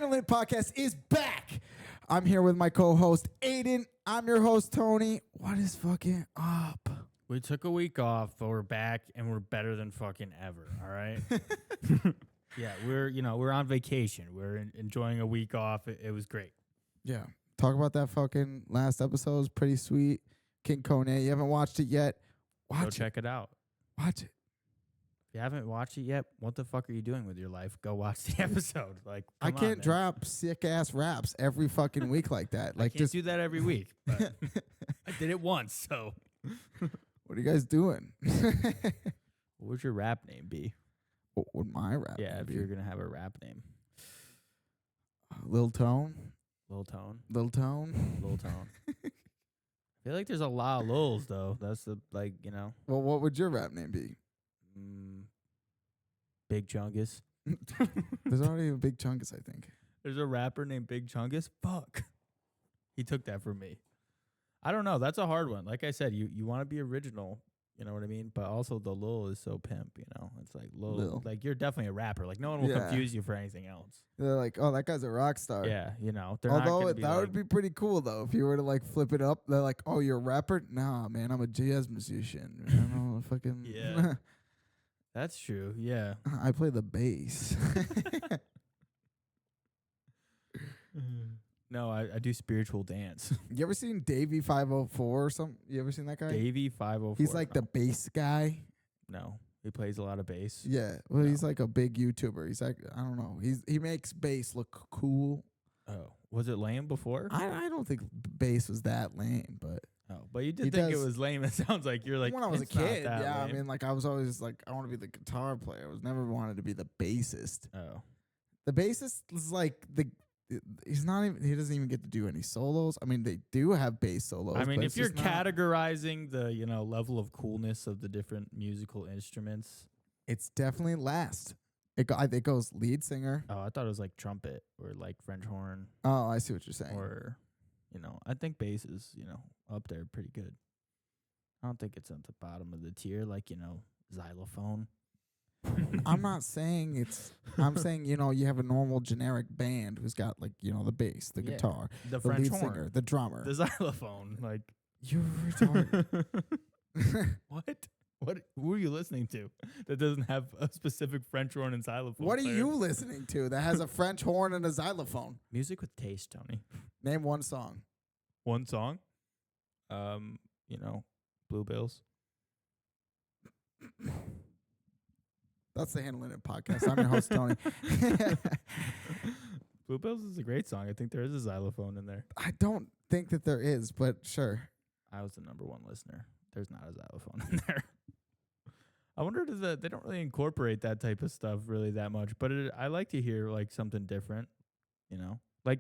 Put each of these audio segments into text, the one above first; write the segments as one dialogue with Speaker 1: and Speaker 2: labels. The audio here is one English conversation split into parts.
Speaker 1: Handlin It podcast is back. I'm here with my co-host Aiden. I'm your host Tony. What is fucking up?
Speaker 2: We took a week off, but we're back and we're better than fucking ever. All right. Yeah, we're on vacation. We're enjoying a week off. It was great.
Speaker 1: Yeah. Talk about that fucking last episode. It's pretty sweet. King Kone. You haven't watched it yet?
Speaker 2: Go check it out.
Speaker 1: Watch it.
Speaker 2: If you haven't watched it yet, what the fuck are you doing with your life? Go watch the episode. Like,
Speaker 1: I can't drop sick ass raps every fucking week like that. Like,
Speaker 2: I can't do that every week. But I did it once. So,
Speaker 1: what are you guys doing?
Speaker 2: what would your rap name be?
Speaker 1: What would my rap
Speaker 2: Yeah,
Speaker 1: name
Speaker 2: if
Speaker 1: be?
Speaker 2: you're gonna have a rap name,
Speaker 1: Lil Tone.
Speaker 2: Lil Tone.
Speaker 1: Lil Tone.
Speaker 2: Lil Tone. I feel like there's a lot of Lils though. That's the
Speaker 1: Well, what would your rap name be?
Speaker 2: Big Chungus.
Speaker 1: There's already a Big Chungus, I think.
Speaker 2: There's a rapper named Big Chungus. Fuck. He took that from me. I don't know. That's a hard one. Like I said, you want to be original. You know what I mean? But also the Lil is so pimp, you know? It's like Lil. Like, you're definitely a rapper. Like, no one will confuse you for anything else.
Speaker 1: They're like, oh, that guy's a rock star.
Speaker 2: Yeah, you know.
Speaker 1: Although that would be pretty cool, though. If you were to, like, flip it up. They're like, oh, you're a rapper? Nah, man, I'm a jazz musician. I don't know, fucking...
Speaker 2: Yeah. That's true, yeah.
Speaker 1: I play the bass.
Speaker 2: No, I do spiritual dance.
Speaker 1: You ever seen Davey 504 or something? You ever seen that guy?
Speaker 2: Davey 504.
Speaker 1: He's like the bass guy.
Speaker 2: No, he plays a lot of bass.
Speaker 1: Yeah, well, he's like a big YouTuber. He's like, I don't know. He makes bass look cool.
Speaker 2: Oh, was it lame before?
Speaker 1: I don't think bass was that lame, but...
Speaker 2: Oh, but you did think it was lame. It sounds like you're like,
Speaker 1: when I was a kid, yeah.
Speaker 2: Lame.
Speaker 1: I mean, like, I was always like, I want to be the guitar player. I was never wanted to be the bassist.
Speaker 2: Oh,
Speaker 1: the bassist is like he's not even. He doesn't even get to do any solos. I mean, they do have bass solos.
Speaker 2: I mean,
Speaker 1: but
Speaker 2: if you're categorizing the level of coolness of the different musical instruments,
Speaker 1: it's definitely last. It goes lead singer.
Speaker 2: Oh, I thought it was like trumpet or like French horn.
Speaker 1: Oh, I see what you're saying.
Speaker 2: Or, I think bass is up there pretty good. I don't think it's at the bottom of the tier like xylophone.
Speaker 1: I'm not saying it's. I'm saying you have a normal generic band who's got like the bass, the guitar,
Speaker 2: the
Speaker 1: French lead
Speaker 2: horn,
Speaker 1: singer, the drummer,
Speaker 2: the xylophone. Like
Speaker 1: you're retarded.
Speaker 2: What? Who are you listening to that doesn't have a specific French horn and xylophone?
Speaker 1: What are you listening to that has a French horn and a xylophone?
Speaker 2: Music with taste, Tony.
Speaker 1: Name one song.
Speaker 2: One song? Bluebills.
Speaker 1: That's the Handlin It podcast. I'm your host, Tony.
Speaker 2: Bluebills is a great song. I think there is a xylophone in there.
Speaker 1: I don't think that there is, but sure.
Speaker 2: I was the #1 listener. There's not a xylophone in there. I wonder if they don't really incorporate that type of stuff really that much, but I like to hear like something different, like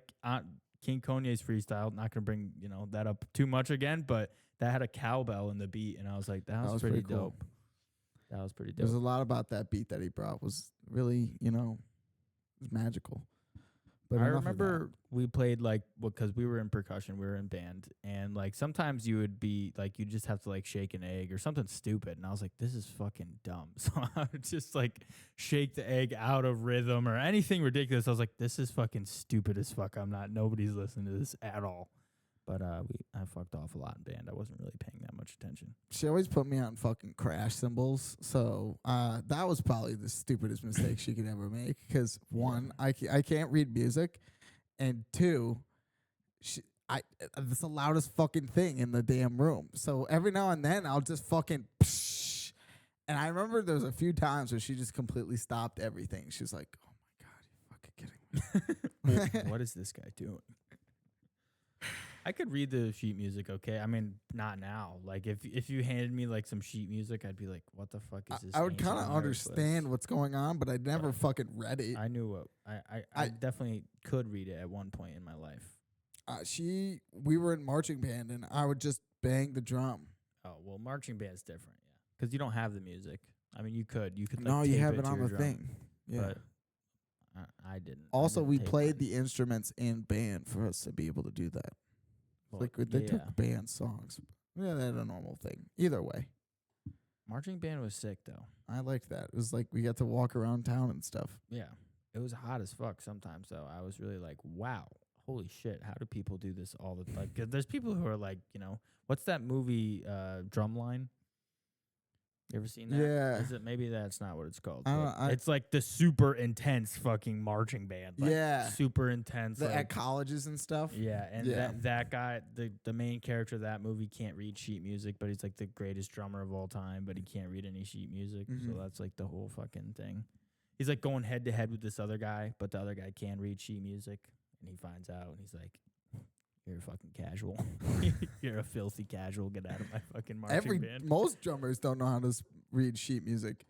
Speaker 2: King Kanye's freestyle. Not gonna bring that up too much again, but that had a cowbell in the beat, and I was like, that was pretty
Speaker 1: cool.
Speaker 2: dope. That was pretty dope.
Speaker 1: There's a lot about that beat that he brought was really it was magical. But
Speaker 2: I remember we played because we were in percussion, we were in band, and like sometimes you would be like you just have to like shake an egg or something stupid, and I was like, this is fucking dumb. So I would just like shake the egg out of rhythm or anything ridiculous. I was like, this is fucking stupid as fuck. Nobody's listening to this at all. But I fucked off a lot in band. I wasn't really paying that much attention.
Speaker 1: She always put me on fucking crash cymbals. So that was probably the stupidest mistake she could ever make. Because one, I can't read music. And two, it's the loudest fucking thing in the damn room. So every now and then I'll just fucking psh. And I remember there was a few times where she just completely stopped everything. She was like, oh my God, you fucking kidding me?
Speaker 2: What is this guy doing? I could read the sheet music, okay? I mean, not now. Like, if you handed me, like, some sheet music, I'd be like, what the fuck is this?
Speaker 1: I would kind of understand what's going on, but I'd never fucking read it.
Speaker 2: I knew what... I definitely could read it at one point in my life.
Speaker 1: We were in marching band, and I would just bang the drum.
Speaker 2: Oh, well, marching band's different, yeah. Because you don't have the music. I mean, you could. You could, like,
Speaker 1: no, you
Speaker 2: tape
Speaker 1: have it
Speaker 2: to
Speaker 1: on
Speaker 2: your
Speaker 1: the
Speaker 2: drum,
Speaker 1: thing. Yeah.
Speaker 2: But I didn't.
Speaker 1: Also, we
Speaker 2: tape
Speaker 1: played
Speaker 2: mine.
Speaker 1: the instruments in band for us to be able to do that.
Speaker 2: Well,
Speaker 1: like they took band songs. Yeah, that's a normal thing. Either way.
Speaker 2: Marching band was sick, though.
Speaker 1: I liked that. It was like we got to walk around town and stuff.
Speaker 2: Yeah. It was hot as fuck sometimes though. I was really like, wow, holy shit, how do people do this all the like? 'Cause there's people who are like, what's that movie, Drumline? You ever seen that?
Speaker 1: Yeah.
Speaker 2: Is it maybe that's not what it's called?
Speaker 1: I
Speaker 2: But
Speaker 1: don't- I-
Speaker 2: it's like the super intense fucking marching band. Like
Speaker 1: Yeah.
Speaker 2: super intense.
Speaker 1: At
Speaker 2: Like,
Speaker 1: colleges and stuff.
Speaker 2: yeah, and
Speaker 1: Yeah.
Speaker 2: that guy, the main character of that movie can't read sheet music, but he's like the greatest drummer of all time, but he can't read any sheet music. So
Speaker 1: Mhm.
Speaker 2: that's like the whole fucking thing. He's like going head to head with this other guy, but the other guy can read sheet music, and he finds out, and he's like, "You're a fucking casual. You're a filthy casual. Get out of my fucking marching band."
Speaker 1: Most drummers don't know how to read sheet music.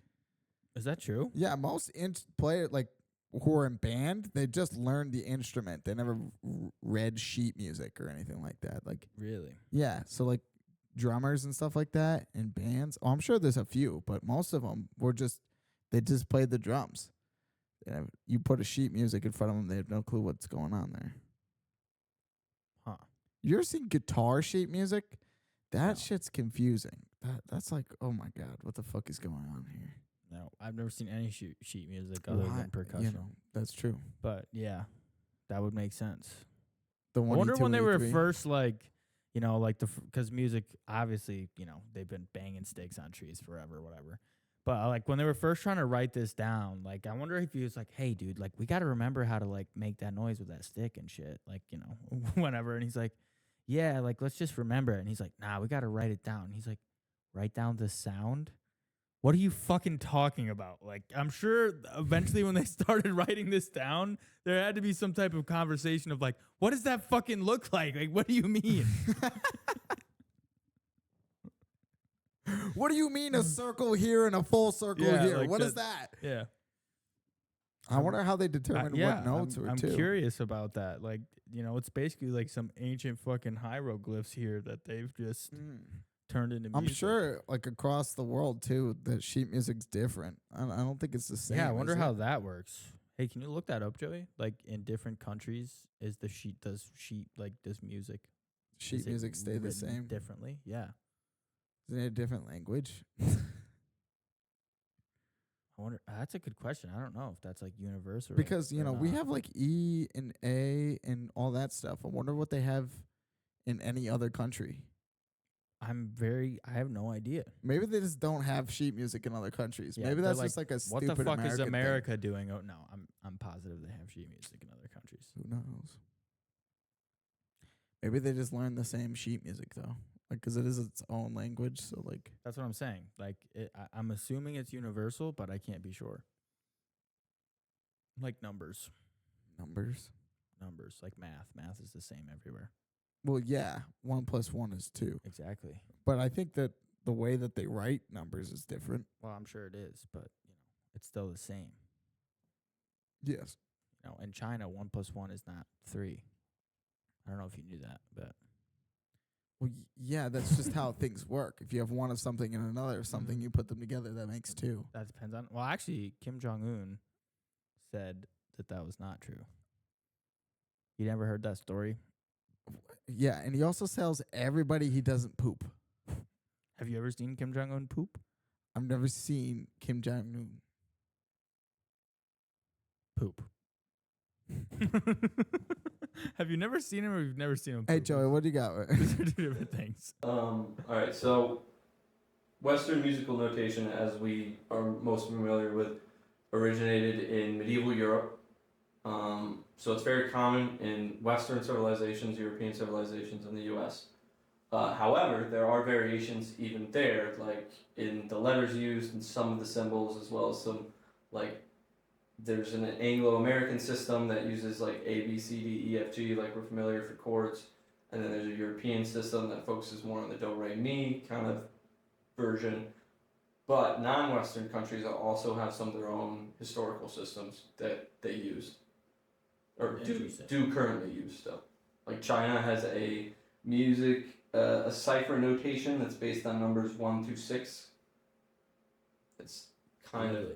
Speaker 2: Is that true?
Speaker 1: Yeah, most players like who are in band, they just learned the instrument. They never read sheet music or anything like that. Like,
Speaker 2: Really?
Speaker 1: yeah, so like drummers and stuff like that in bands. Oh, I'm sure there's a few, but most of them they just played the drums. You put a sheet music in front of them, they have no clue what's going on there.
Speaker 2: Huh.
Speaker 1: You ever seen guitar sheet music? That
Speaker 2: No.
Speaker 1: shit's confusing. That's like, oh my god, what the fuck is going on here?
Speaker 2: No, I've never seen any sheet music other
Speaker 1: Why?
Speaker 2: than percussion.
Speaker 1: You know, that's true.
Speaker 2: But yeah, that would make sense.
Speaker 1: The
Speaker 2: I
Speaker 1: one
Speaker 2: wonder when they were
Speaker 1: E3.
Speaker 2: first like, like because music obviously, they've been banging sticks on trees forever, whatever. But like when they were first trying to write this down, like I wonder if he was like, "Hey, dude, like we got to remember how to like make that noise with that stick and shit, like whatever." And he's like, "Yeah, like let's just remember it." And he's like, "Nah, we got to write it down." And he's like, "Write down the sound." What are you fucking talking about? Like, I'm sure eventually when they started writing this down, there had to be some type of conversation of like, what does that fucking look like? Like, what do you mean?
Speaker 1: What do you mean a circle here and a full circle
Speaker 2: Yeah,
Speaker 1: here?
Speaker 2: like
Speaker 1: What is that?
Speaker 2: Yeah.
Speaker 1: I wonder how they determine what notes
Speaker 2: I'm
Speaker 1: were too.
Speaker 2: curious about that. Like, it's basically like some ancient fucking hieroglyphs here that they've just turned into music.
Speaker 1: I'm sure, like across the world too, that sheet music's different. I don't think it's the same.
Speaker 2: Yeah, I wonder
Speaker 1: is
Speaker 2: how
Speaker 1: it?
Speaker 2: that works. Hey, can you look that up, Joey? Like in different countries, does music
Speaker 1: sheet
Speaker 2: is it
Speaker 1: music stay the
Speaker 2: written
Speaker 1: same.
Speaker 2: differently? Yeah.
Speaker 1: Is it a different language?
Speaker 2: I wonder. That's a good question. I don't know if that's like universal.
Speaker 1: Because
Speaker 2: or
Speaker 1: we
Speaker 2: not.
Speaker 1: have like E and A and all that stuff. I wonder what they have in any other country.
Speaker 2: I have no idea.
Speaker 1: Maybe they just don't have sheet music in other countries.
Speaker 2: Yeah,
Speaker 1: Maybe
Speaker 2: they're
Speaker 1: that's just like a
Speaker 2: What
Speaker 1: stupid
Speaker 2: the fuck
Speaker 1: American
Speaker 2: is
Speaker 1: thing.
Speaker 2: America doing? Oh no, I'm positive they have sheet music in other countries.
Speaker 1: Who knows? Maybe they just learn the same sheet music though, like because it is its own language. So like,
Speaker 2: That's what I'm saying. Like I'm assuming it's universal, but I can't be sure. Like numbers,
Speaker 1: numbers.
Speaker 2: like math. Math is the same everywhere.
Speaker 1: Well, yeah, 1 + 1 is 2.
Speaker 2: Exactly.
Speaker 1: But I think that the way that they write numbers is different.
Speaker 2: Well, I'm sure it is, but it's still the same.
Speaker 1: Yes.
Speaker 2: In China, 1 + 1 is not 3. I don't know if you knew that, but
Speaker 1: Well, yeah, that's just how things work. If you have one of something and another of something, you put them together, that makes 2.
Speaker 2: that depends on. Well, actually, Kim Jong-un said that was not true. You never heard that story?
Speaker 1: Yeah, and he also tells everybody he doesn't poop.
Speaker 2: Have you ever seen Kim Jong-un poop?
Speaker 1: I've never seen Kim Jong-un.
Speaker 2: Poop. Have you never seen him or you've never seen him poop?
Speaker 1: Hey, Joey, what do you got?
Speaker 2: These are two different things.
Speaker 3: All right, so Western musical notation, as we are most familiar with, originated in medieval Europe. So it's very common in Western civilizations, European civilizations, in the U.S. However, there are variations even there, like in the letters used and some of the symbols, as well as some, like, there's an Anglo-American system that uses like A, B, C, D, E, F, G, like we're familiar for chords. And then there's a European system that focuses more on the do, re, mi kind of version. But non-Western countries also have some of their own historical systems that they use, or do currently use still. Like China has a music, a cipher notation that's based on numbers 1 through 6. It's kind of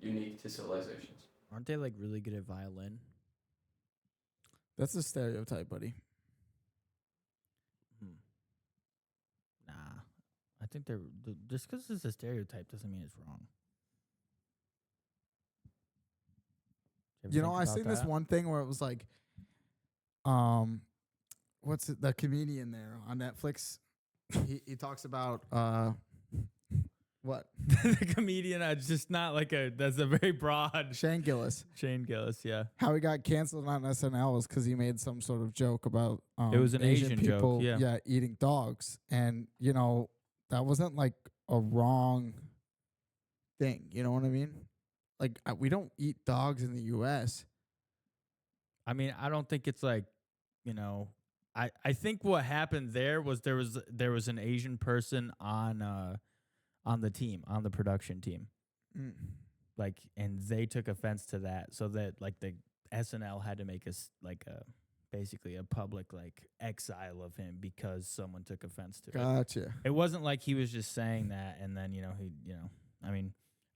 Speaker 3: unique to civilizations.
Speaker 2: Aren't they like really good at violin?
Speaker 1: That's a stereotype, buddy.
Speaker 2: Nah, I think they're just because it's a stereotype doesn't mean it's wrong. Ever
Speaker 1: You know,
Speaker 2: think
Speaker 1: I
Speaker 2: about
Speaker 1: seen this
Speaker 2: that?
Speaker 1: one thing where it was like, um, what's it? The comedian there on Netflix. He talks about what
Speaker 2: The comedian, just not like a. That's a very broad.
Speaker 1: Shane Gillis.
Speaker 2: Shane Gillis, yeah.
Speaker 1: How he got canceled on SNL was because he made some sort of joke about
Speaker 2: It was an Asian joke,
Speaker 1: people,
Speaker 2: yeah.
Speaker 1: eating dogs, and you know that wasn't like a wrong thing. You know what I mean? Like we don't eat dogs in the U.S.
Speaker 2: I mean, I don't think it's like, you know, I think what happened there was there was an Asian person on the team, on the production team.
Speaker 1: Mm.
Speaker 2: Like, and they took offense to that, so that like the SNL had to make us like a basically a public like exile of him because someone took offense to it.
Speaker 1: Gotcha.
Speaker 2: It wasn't like he was just saying that and then, I mean,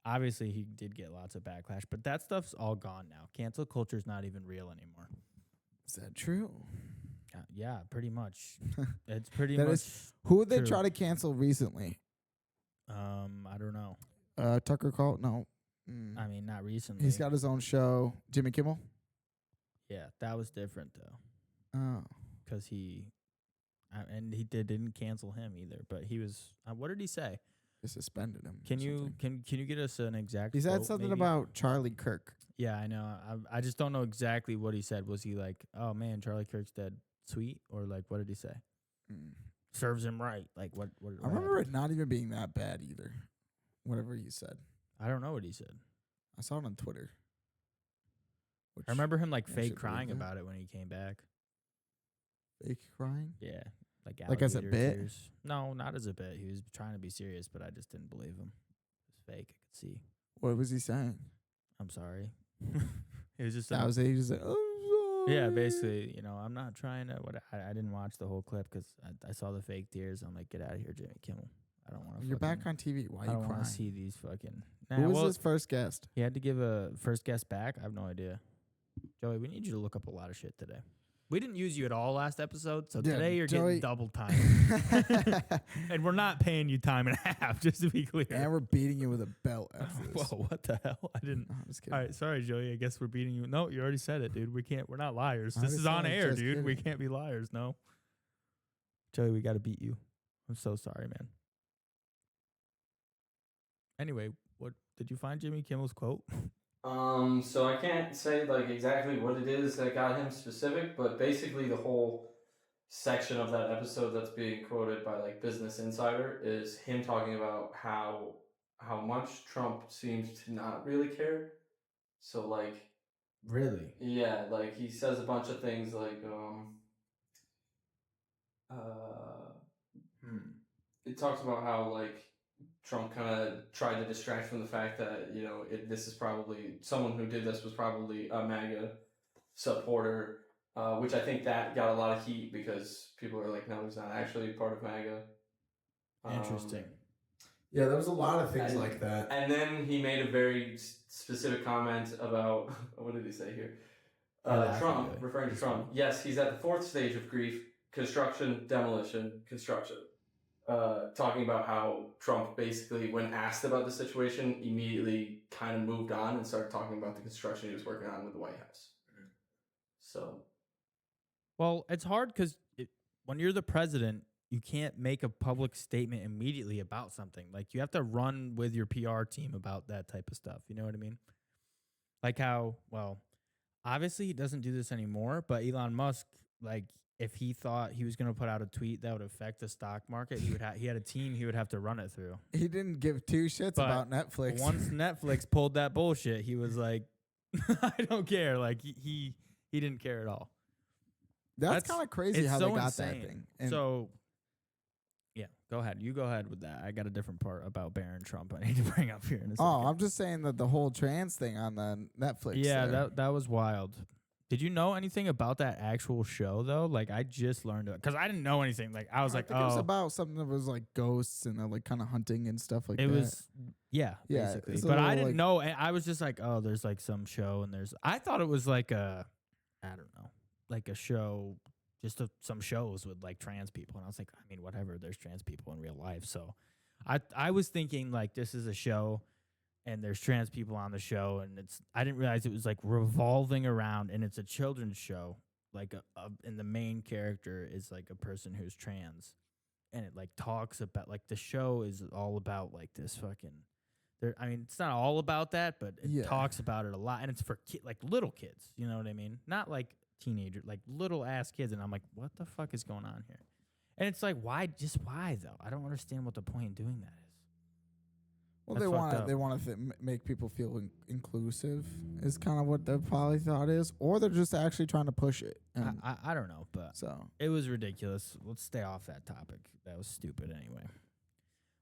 Speaker 2: obviously he did get lots of backlash, but that stuff's all gone now. Cancel culture's not even real anymore.
Speaker 1: Is that true?
Speaker 2: Yeah, pretty much. It's pretty
Speaker 1: That
Speaker 2: much.
Speaker 1: Who would they
Speaker 2: true.
Speaker 1: try to cancel recently?
Speaker 2: I don't know.
Speaker 1: Tucker Carlson? No. Mm.
Speaker 2: I mean, not recently.
Speaker 1: He's got his own show. Jimmy Kimmel?
Speaker 2: Yeah, that was different though,
Speaker 1: Oh.
Speaker 2: because and he didn't cancel him either. But he was. What did he say?
Speaker 1: They suspended him.
Speaker 2: Can
Speaker 1: or
Speaker 2: you
Speaker 1: something.
Speaker 2: can you get us an exact?
Speaker 1: He said
Speaker 2: quote,
Speaker 1: something
Speaker 2: maybe?
Speaker 1: about Charlie Kirk.
Speaker 2: Yeah, I know. I just don't know exactly what he said. Was he like, "Oh man, Charlie Kirk's dead, sweet," or like, what did he say?
Speaker 1: Mm.
Speaker 2: Serves him right. Like what?
Speaker 1: I remember it not even being that bad either. Whatever he said.
Speaker 2: I don't know what he said.
Speaker 1: I saw it on Twitter.
Speaker 2: I remember him like
Speaker 1: I
Speaker 2: fake
Speaker 1: should
Speaker 2: crying
Speaker 1: believe that.
Speaker 2: about it when he came back.
Speaker 1: Fake crying?
Speaker 2: Yeah, like
Speaker 1: Like as a
Speaker 2: alligator
Speaker 1: bit?
Speaker 2: tears. No, not as a bit. He was trying to be serious, but I just didn't believe him. It was fake. I could see.
Speaker 1: What was he saying?
Speaker 2: I'm sorry. It was just
Speaker 1: That was it. He was like, oh,
Speaker 2: yeah,
Speaker 1: sorry."
Speaker 2: basically, I'm not trying to. I didn't watch the whole clip because I saw the fake tears. I'm like, get out of here, Jimmy Kimmel. I don't want to.
Speaker 1: You're back on TV. Why are
Speaker 2: I
Speaker 1: you
Speaker 2: don't want
Speaker 1: crying?
Speaker 2: to see these fucking.
Speaker 1: Who was
Speaker 2: well,
Speaker 1: his first guest?
Speaker 2: he had to give a first guest back. I have no idea. Joey, we need you to look up a lot of shit today. We didn't use you at all last episode, so
Speaker 1: Yeah,
Speaker 2: today you're
Speaker 1: Joey-
Speaker 2: getting double time. And we're not paying you time and a half, just to be clear.
Speaker 1: And we're beating you with a belt after this.
Speaker 2: Whoa, what the hell? I didn't.
Speaker 1: No, I'm just kidding.
Speaker 2: All right, sorry, Joey. I guess we're beating you. No, you already said it, dude. We're not liars.
Speaker 1: I
Speaker 2: This
Speaker 1: already
Speaker 2: is
Speaker 1: said
Speaker 2: on
Speaker 1: it,
Speaker 2: air,
Speaker 1: just
Speaker 2: dude. We
Speaker 1: kidding.
Speaker 2: can't be liars. No. Joey, we got to beat you. I'm so sorry, man. Anyway, what did you find Jimmy Kimmel's quote?
Speaker 3: So I can't say like exactly what it is that got him specific, but basically the whole section of that episode that's being quoted by like Business Insider is him talking about how much Trump seems to not really care. So like
Speaker 2: Really?
Speaker 3: yeah, like he says a bunch of things like it talks about how like Trump kind of tried to distract from the fact that this is probably someone who did this was probably a MAGA supporter, which I think that got a lot of heat because people are like, no, he's not actually part of MAGA.
Speaker 2: Interesting.
Speaker 1: Yeah, there was a lot of
Speaker 3: things
Speaker 1: like that.
Speaker 3: And then he made a very specific comment about what did he say here? Trump, referring to Trump. Yes, he's at the fourth stage of grief: construction, demolition, construction. Talking about how Trump basically, when asked about the situation, immediately kind of moved on and started talking about the construction he was working on with the White House. So,
Speaker 2: Well, it's hard because when you're the president, you can't make a public statement immediately about something. Like, you have to run with your PR team about that type of stuff. You know what I mean? Like how, well, obviously he doesn't do this anymore, but Elon Musk, like, if he thought he was going to put out a tweet that would affect the stock market, he had a team he would have to run it through.
Speaker 1: He didn't give two shits
Speaker 2: But
Speaker 1: about Netflix.
Speaker 2: Once Netflix pulled that bullshit, he was like, I don't care. Like, he didn't care at all.
Speaker 1: That's kind of crazy
Speaker 2: it's
Speaker 1: how
Speaker 2: so
Speaker 1: they got
Speaker 2: insane.
Speaker 1: that thing. And
Speaker 2: So, yeah, go ahead. You go ahead with that. I got a different part about Barron Trump I need to bring up here in a second.
Speaker 1: I'm just saying that the whole trans thing on the Netflix.
Speaker 2: Yeah,
Speaker 1: there.
Speaker 2: that was wild. Did you know anything about that actual show though? Like, I just learned it because I didn't know anything. Like, I was like,
Speaker 1: think it was about something that was like ghosts and like kind of hunting and stuff like that.
Speaker 2: it was, yeah,
Speaker 1: Yeah,
Speaker 2: basically.
Speaker 1: it's a
Speaker 2: But I
Speaker 1: little,
Speaker 2: didn't
Speaker 1: like-
Speaker 2: know. And I was just like, oh, there's like some show, and I thought it was like I don't know, like a show, just some shows with like trans people, and I was like, I mean, whatever. There's trans people in real life, so I was thinking like this is a show and there's trans people on the show, and I didn't realize it was like revolving around, and it's a children's show, like and the main character is like a person who's trans, and it like talks about like the show is all about like this fucking. I mean, it's not all about that, but it talks about it a lot, and it's for like little kids. You know what I mean? Not like teenagers, like little ass kids. And I'm like, what the fuck is going on here? And it's like, why? Just why though? I don't understand what the point in doing that is.
Speaker 1: Well,
Speaker 2: That's
Speaker 1: they want to make people feel inclusive is kind of what the probably thought is, or they're just actually trying to push it. And
Speaker 2: I don't know, but
Speaker 1: so
Speaker 2: it was ridiculous. Let's stay off that topic. That was stupid anyway.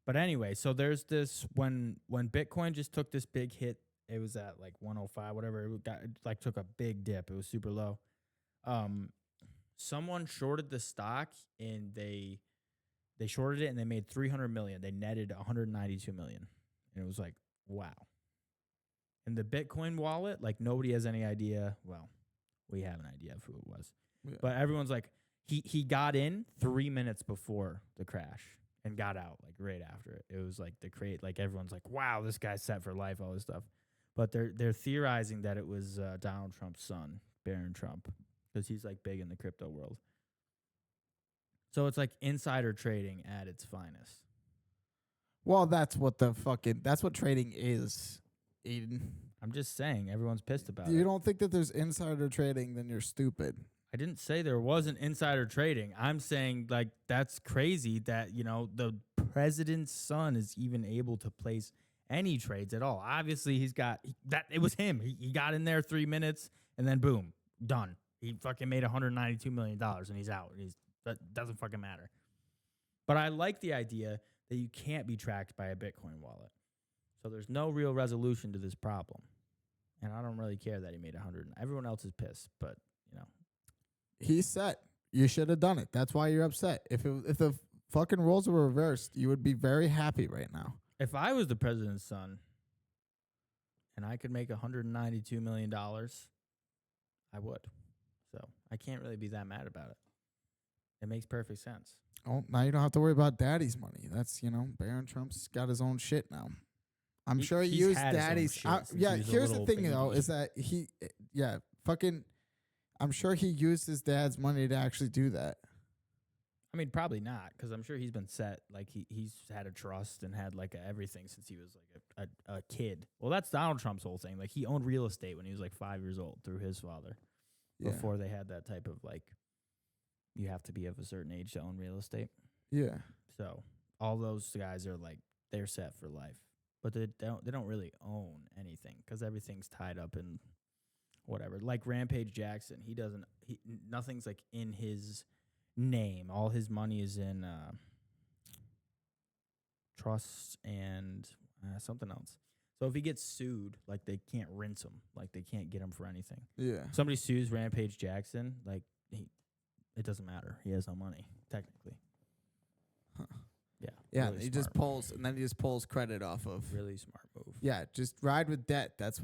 Speaker 2: But anyway, so there's this when Bitcoin just took this big hit, it was at like 105, whatever. It took a big dip. It was super low. Someone shorted the stock, and they shorted it, and they made 300 million. They netted 192 million, and it was like, wow. And the Bitcoin wallet, like nobody has any idea. Well, we have an idea of who it was, but everyone's like, he got in 3 minutes before the crash. And got out like right after it. It was like everyone's like, wow, this guy's set for life, all this stuff. But they're theorizing that it was Donald Trump's son, Barron Trump, because he's like big in the crypto world. So it's like insider trading at its finest.
Speaker 1: well, that's what trading is, Aiden.
Speaker 2: I'm just saying, everyone's pissed about it.
Speaker 1: You don't think that there's insider trading, then you're stupid.
Speaker 2: I didn't say there wasn't insider trading. I'm saying like that's crazy that, you know, the president's son is even able to place any trades at all. Obviously, it was him. He got in there 3 minutes and then boom, done. He fucking made $192 million and he's out. That doesn't fucking matter. But I like the idea that you can't be tracked by a Bitcoin wallet. So there's no real resolution to this problem. And I don't really care that he made 100. Everyone else is pissed, but, you know.
Speaker 1: He's set. You should have done it. That's why you're upset. If the fucking roles were reversed, you would be very happy right now.
Speaker 2: If I was the president's son and I could make $192 million, I would. So I can't really be that mad about it. It makes perfect sense.
Speaker 1: Oh, now you don't have to worry about daddy's money. That's, Barron Trump's got his own shit now. I'm sure he used daddy's. Here's the thing, though, is that I'm sure he used his dad's money to actually do that.
Speaker 2: I mean, probably not, because I'm sure he's been set. Like, he's had a trust and had, like, everything since he was, like, a kid. Well, that's Donald Trump's whole thing. Like, he owned real estate when he was, like, 5 years old through his father. Yeah. Before they had that type of, like, you have to be of a certain age to own real estate.
Speaker 1: Yeah.
Speaker 2: So all those guys are, like, they're set for life. But they don't really own anything because everything's tied up in whatever. Like Rampage Jackson, nothing's like in his name. All his money is in trusts and something else. So if he gets sued, like they can't rinse him, like they can't get him for anything.
Speaker 1: Yeah.
Speaker 2: Somebody sues Rampage Jackson, like it doesn't matter. He has no money technically.
Speaker 1: Huh.
Speaker 2: Yeah.
Speaker 1: Yeah,
Speaker 2: really
Speaker 1: he just pulls credit off of.
Speaker 2: Really smart move.
Speaker 1: Yeah, just ride with debt. That's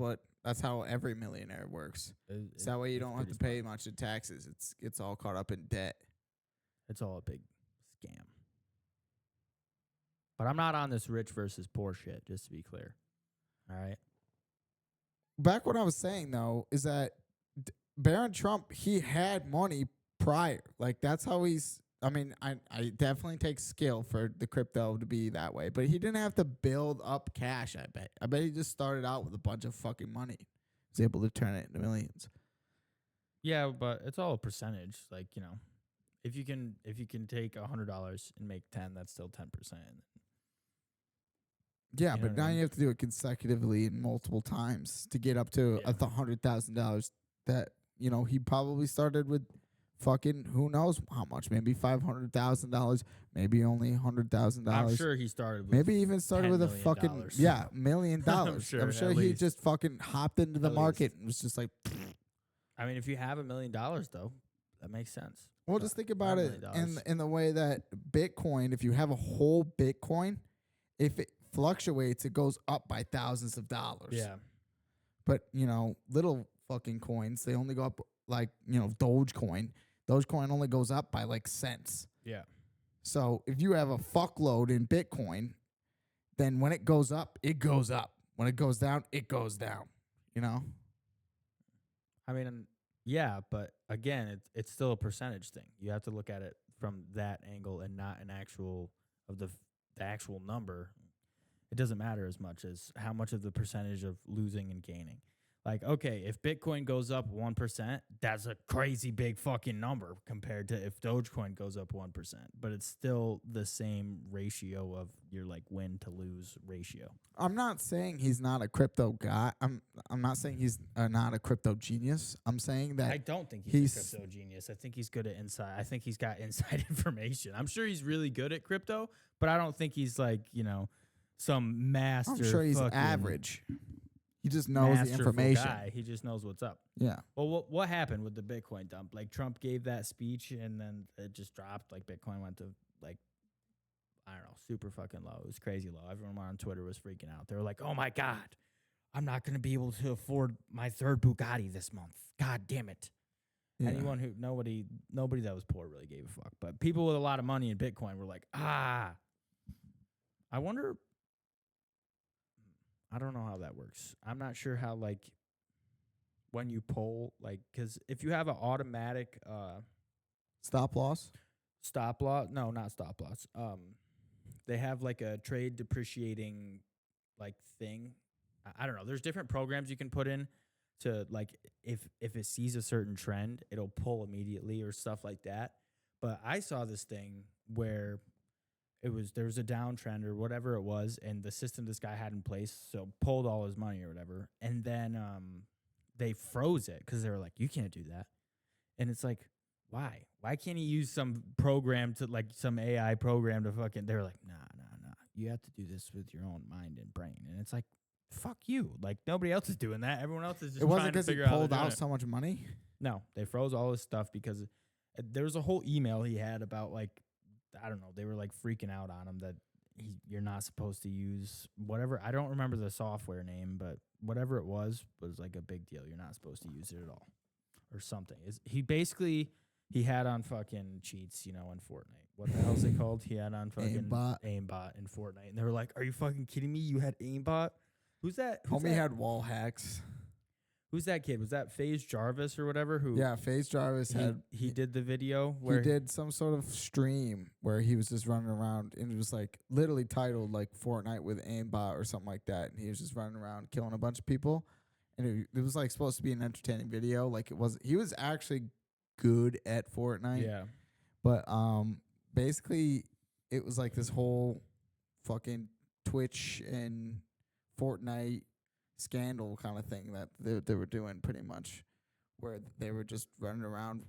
Speaker 1: how every millionaire works. So that way you don't have to pay much in taxes. It's all caught up in debt.
Speaker 2: It's all a big scam. But I'm not on this rich versus poor shit, just to be clear. All right.
Speaker 1: Back what I was saying though is that Barron Trump, he had money prior. Like that's how he's. I mean, I definitely take skill for the crypto to be that way, but he didn't have to build up cash. I bet he just started out with a bunch of fucking money. He was able to turn it into millions.
Speaker 2: Yeah, but it's all a percentage. Like, you know, if you can take $100 and make 10, that's still 10%.
Speaker 1: Yeah, but now you have to do it consecutively and multiple times to get up to $100,000 that, he probably started with fucking who knows how much, maybe $500,000, maybe only $100,000.
Speaker 2: I'm sure he started with
Speaker 1: maybe even started with a fucking $1 million. I'm sure he just fucking hopped into the market and was just like.
Speaker 2: I mean, if you have $1 million though, that makes sense.
Speaker 1: Well, just think about it in the way that Bitcoin. If you have a whole Bitcoin, if it fluctuates, it goes up by thousands of dollars.
Speaker 2: Yeah,
Speaker 1: but little fucking coins, they only go up like Dogecoin. Dogecoin only goes up by like cents.
Speaker 2: Yeah.
Speaker 1: So if you have a fuckload in Bitcoin, then when it goes up, it goes up. when it goes down, it goes down. You know?
Speaker 2: I mean, yeah, but again, it's still a percentage thing. You have to look at it from that angle and not an actual of the actual number. It doesn't matter as much as how much of the percentage of losing and gaining. Like, okay, if Bitcoin goes up 1%, that's a crazy big fucking number compared to if Dogecoin goes up 1%. But it's still the same ratio of your like win to lose ratio.
Speaker 1: I'm not saying he's not a crypto guy. I'm not saying he's not a crypto genius. I'm saying that
Speaker 2: I don't think he's a crypto genius. I think he's good at inside. I think he's got inside information. I'm sure he's really good at crypto, but I don't think he's like, some master.
Speaker 1: I'm sure he's average. He just knows the information.
Speaker 2: Guy. He just knows what's up.
Speaker 1: Yeah.
Speaker 2: Well, what happened with the Bitcoin dump? Like Trump gave that speech and then it just dropped. Like Bitcoin went to like, I don't know, super fucking low. It was crazy low. Everyone on Twitter was freaking out. They were like, "Oh my God, I'm not going to be able to afford my third Bugatti this month. God damn it." Yeah. Nobody that was poor really gave a fuck. But people with a lot of money in Bitcoin were like, I wonder. I don't know how that works. I'm not sure how, like, when you pull, like, because if you have an automatic
Speaker 1: stop loss,
Speaker 2: no, not stop loss. They have like a trade depreciating like thing. I don't know. There's different programs you can put in to like if it sees a certain trend, it'll pull immediately or stuff like that. But I saw this thing where there was a downtrend or whatever it was, and the system this guy had in place so pulled all his money or whatever, and then they froze it because they were like, you can't do that, and it's like, why can't he use some program to like some AI program to fucking? They're like, nah, you have to do this with your own mind and brain, and it's like, fuck you, like nobody else is doing that. Everyone else is just.
Speaker 1: It wasn't
Speaker 2: because
Speaker 1: he pulled out so much money.
Speaker 2: No, they froze all his stuff because there was a whole email he had about like. I don't know. They were like freaking out on him that you're not supposed to use whatever. I don't remember the software name, but whatever it was like a big deal. You're not supposed to use it at all or something. He had on fucking cheats, in Fortnite. What the hell is it called? He had on fucking aimbot in Fortnite. And they were like, are you fucking kidding me? You had aimbot? Who's that?
Speaker 1: Homie had wall hacks.
Speaker 2: Who's that kid? Was that FaZe Jarvis or whatever?
Speaker 1: FaZe Jarvis
Speaker 2: he did the video where
Speaker 1: he did some sort of stream where he was just running around, and it was like literally titled like Fortnite with aimbot or something like that, and he was just running around killing a bunch of people, and it was like supposed to be an entertaining video. Like he was actually good at Fortnite.
Speaker 2: Yeah.
Speaker 1: But basically it was like this whole fucking Twitch and Fortnite scandal kind of thing that they were doing pretty much, where they were just running around.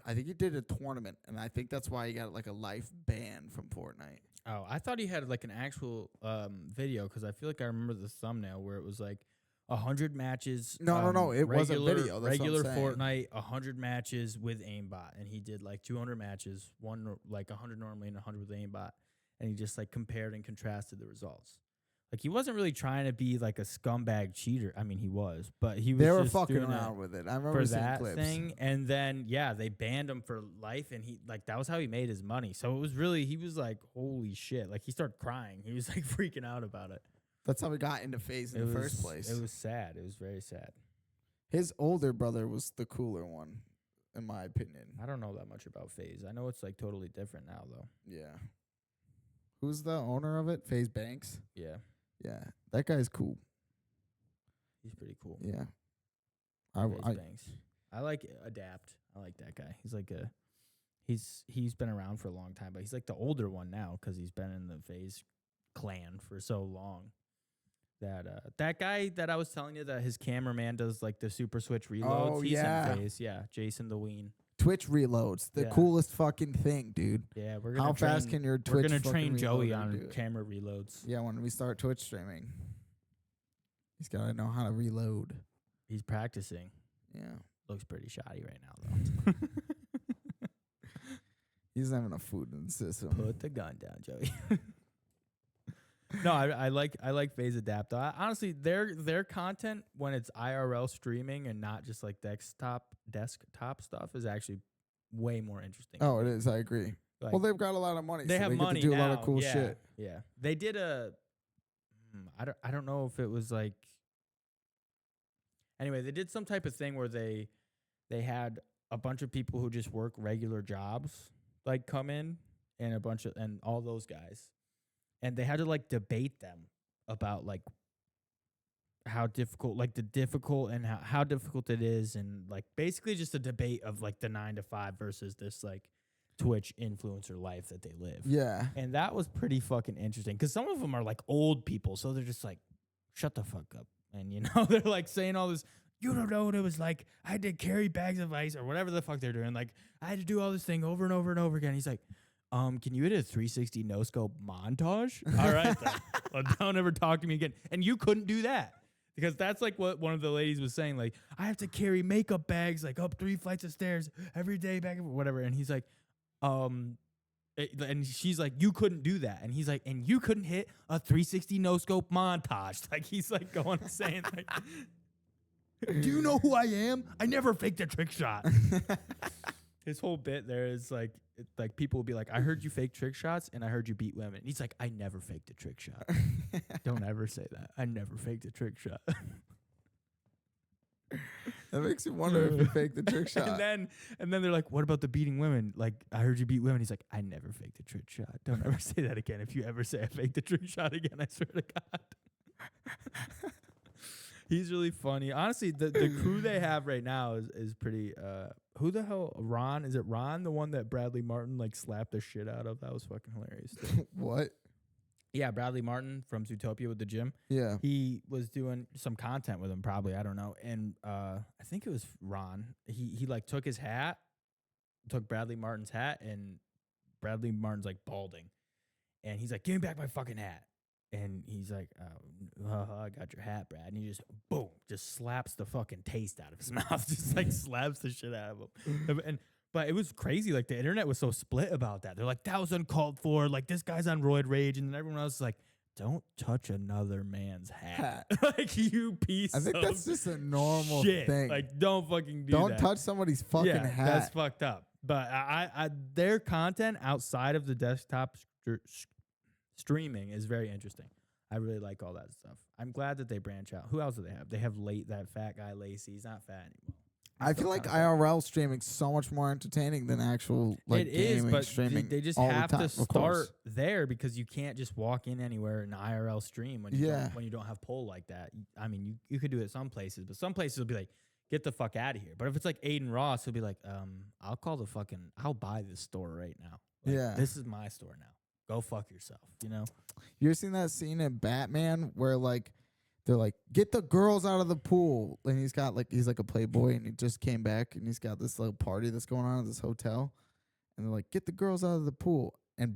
Speaker 1: I think he did a tournament, and I think that's why he got like a life ban from Fortnite.
Speaker 2: Oh, I thought he had like an actual video, because I feel like I remember the thumbnail where it was like 100 matches.
Speaker 1: No. It was a video. That's
Speaker 2: regular
Speaker 1: what I'm saying.
Speaker 2: Fortnite, 100 matches with aimbot, and he did like 200 matches, one like 100 normally and 100 with aimbot, and he just like compared and contrasted the results. Like he wasn't really trying to be like a scumbag cheater. I mean, he was, but he was.
Speaker 1: They were
Speaker 2: just
Speaker 1: fucking
Speaker 2: doing
Speaker 1: around with it. I remember
Speaker 2: for
Speaker 1: seeing
Speaker 2: that
Speaker 1: clips.
Speaker 2: thing, and then they banned him for life, and he like that was how he made his money. So it was really he was like, holy shit! Like he started crying. He was like freaking out about it.
Speaker 1: That's how he got into FaZe in the first place.
Speaker 2: It was sad. It was very sad.
Speaker 1: His older brother was the cooler one, in my opinion.
Speaker 2: I don't know that much about FaZe. I know it's like totally different now, though.
Speaker 1: Yeah. Who's the owner of it? FaZe Banks?
Speaker 2: Yeah.
Speaker 1: Yeah. That guy's cool.
Speaker 2: He's pretty cool.
Speaker 1: Yeah.
Speaker 2: FaZe Banks. I like Adapt. I like that guy. He's like he's been around for a long time, but he's like the older one now because he's been in the FaZe clan for so long. That guy that I was telling you that his cameraman does like the super switch reloads.
Speaker 1: Oh,
Speaker 2: he's
Speaker 1: yeah.
Speaker 2: in FaZe. Yeah, Jason the Ween.
Speaker 1: Twitch reloads, the coolest fucking thing, dude.
Speaker 2: Yeah, we're gonna.
Speaker 1: How fast can your Twitch?
Speaker 2: We're gonna train Joey on camera reloads.
Speaker 1: Yeah, when we start Twitch streaming, he's gotta know how to reload.
Speaker 2: He's practicing.
Speaker 1: Yeah,
Speaker 2: looks pretty shoddy right now though.
Speaker 1: He doesn't have enough food in the system.
Speaker 2: Put the gun down, Joey. No, I like FaZe Adapt. Honestly, their content when it's IRL streaming and not just like desktop stuff is actually way more interesting.
Speaker 1: Oh, it is. I agree.
Speaker 2: Like,
Speaker 1: well, they've got a lot of money.
Speaker 2: They have money
Speaker 1: get to do
Speaker 2: now.
Speaker 1: a lot of cool shit.
Speaker 2: Yeah, they did a. I don't know if it was like. Anyway, they did some type of thing where they had a bunch of people who just work regular jobs like come in, and all those guys, and they had to like debate them about like how difficult, like the difficult and how difficult it is, and like basically just a debate of like the 9 to 5 versus this like Twitch influencer life that they live.
Speaker 1: Yeah.
Speaker 2: And that was pretty fucking interesting because some of them are like old people, so they're just like, shut the fuck up. And, you know, they're like saying all this, you don't know what it was like. I had to carry bags of ice or whatever the fuck they're doing. Like, I had to do all this thing over and over and over again. He's like, can you hit a 360 no scope montage? All right, then. Well, don't ever talk to me again. And you couldn't do that. Because that's like what one of the ladies was saying. Like, I have to carry makeup bags like up 3 flights of stairs every day, back and whatever. And he's like, and she's like, you couldn't do that. And he's like, and you couldn't hit a 360 no scope montage. Like, he's like going and saying, like, do you know who I am? I never faked a trick shot. His whole bit there is like, people will be like, I heard you fake trick shots and I heard you beat women. And he's like, I never faked a trick shot. Don't ever say that. I never faked a trick shot.
Speaker 1: That makes me wonder if you faked the trick shot.
Speaker 2: And then they're like, what about the beating women? Like, I heard you beat women. He's like, I never faked a trick shot. Don't ever say that again. If you ever say I faked a trick shot again, I swear to God. He's really funny. Honestly, the crew they have right now is pretty who the hell? Ron? Is it Ron, the one that Bradley Martin like slapped the shit out of? That was fucking hilarious.
Speaker 1: What?
Speaker 2: Yeah, Bradley Martin from Zootopia with the gym.
Speaker 1: Yeah.
Speaker 2: He was doing some content with him, probably, I don't know. And I think it was Ron. He like took his hat, took Bradley Martin's hat, and Bradley Martin's like balding. And he's like, give me back my fucking hat. And he's like, I got your hat, Brad. And he just, boom, just slaps the fucking taste out of his mouth. Just like slaps the shit out of him. But it was crazy. Like, the internet was so split about that. They're like, that was uncalled for. Like, this guy's on roid rage. And then everyone else is like, don't touch another man's hat. Like, you piece of
Speaker 1: I think that's just a normal
Speaker 2: shit.
Speaker 1: thing.
Speaker 2: Like, don't fucking do
Speaker 1: don't
Speaker 2: that.
Speaker 1: touch somebody's fucking hat.
Speaker 2: That's fucked up. But I their content outside of the desktop streaming is very interesting. I really like all that stuff. I'm glad that they branch out. Who else do they have? They have that fat guy Lacey. He's not fat anymore.
Speaker 1: I feel like IRL streaming so much more entertaining than actual like
Speaker 2: it is,
Speaker 1: gaming
Speaker 2: but
Speaker 1: streaming.
Speaker 2: they just
Speaker 1: all
Speaker 2: have
Speaker 1: the time,
Speaker 2: to
Speaker 1: of course.
Speaker 2: start there because you can't just walk in anywhere in IRL stream when you don't have poll like that. I mean, you could do it some places, but some places will be like, get the fuck out of here. But if it's like Aiden Ross, he'll be like, I'll buy this store right now. Like, this is my store now. Go fuck yourself, you know?
Speaker 1: You ever seen that scene in Batman where like they're like, get the girls out of the pool, and he's like a playboy and he just came back and he's got this little party that's going on at this hotel, and they're like, get the girls out of the pool, and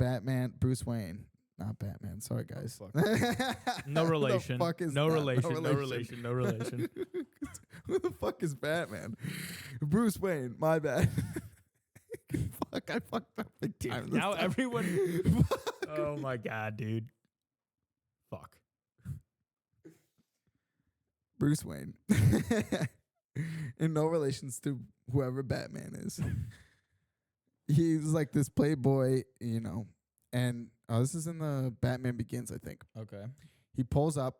Speaker 1: Bruce Wayne, not Batman, sorry guys.
Speaker 2: No relation. No relation.
Speaker 1: Who the fuck is Batman? Bruce Wayne, my bad. Fuck, I fucked up big time.
Speaker 2: Now everyone. Oh my God, dude. Fuck.
Speaker 1: Bruce Wayne. In no relations to whoever Batman is. He's like this playboy, you know, and this is in the Batman Begins, I think.
Speaker 2: Okay.
Speaker 1: He pulls up.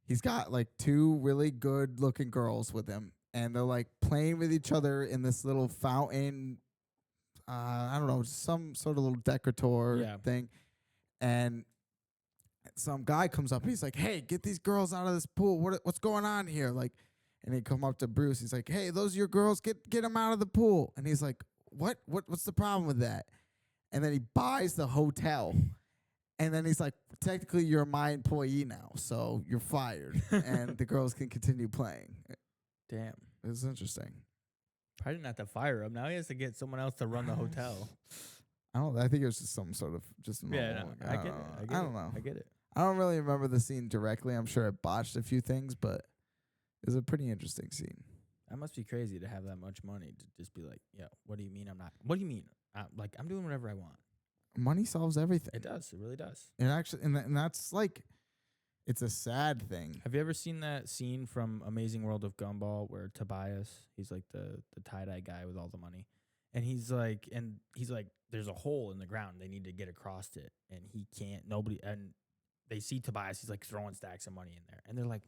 Speaker 1: He's got like 2 really good looking girls with him, and they're like playing with each other in this little fountain. I don't know, some sort of little decorator thing. And some guy comes up and he's like, hey, get these girls out of this pool. What's going on here? Like, and he come up to Bruce. He's like, hey, those are your girls. Get them out of the pool. And he's like, what's the problem with that? And then he buys the hotel. And then he's like, technically, you're my employee now, so you're fired. And the girls can continue playing.
Speaker 2: Damn.
Speaker 1: It's interesting.
Speaker 2: Probably didn't have to fire him. Now he has to get someone else to run the hotel.
Speaker 1: I think it was just some sort of just normal.
Speaker 2: Yeah, no, I get it.
Speaker 1: I don't know.
Speaker 2: I get it.
Speaker 1: I don't really remember the scene directly. I'm sure it botched a few things, but it was a pretty interesting scene.
Speaker 2: That must be crazy to have that much money to just be like, yeah, what do you mean I'm not? What do you mean? Like, I'm doing whatever I want.
Speaker 1: Money solves everything.
Speaker 2: It does. It really does.
Speaker 1: It actually, and that's like, it's a sad thing.
Speaker 2: Have you ever seen that scene from Amazing World of Gumball where Tobias, he's like the tie-dye guy with all the money, and he's like, there's a hole in the ground. They need to get across it, and he can't. And they see Tobias. He's like throwing stacks of money in there, and they're like,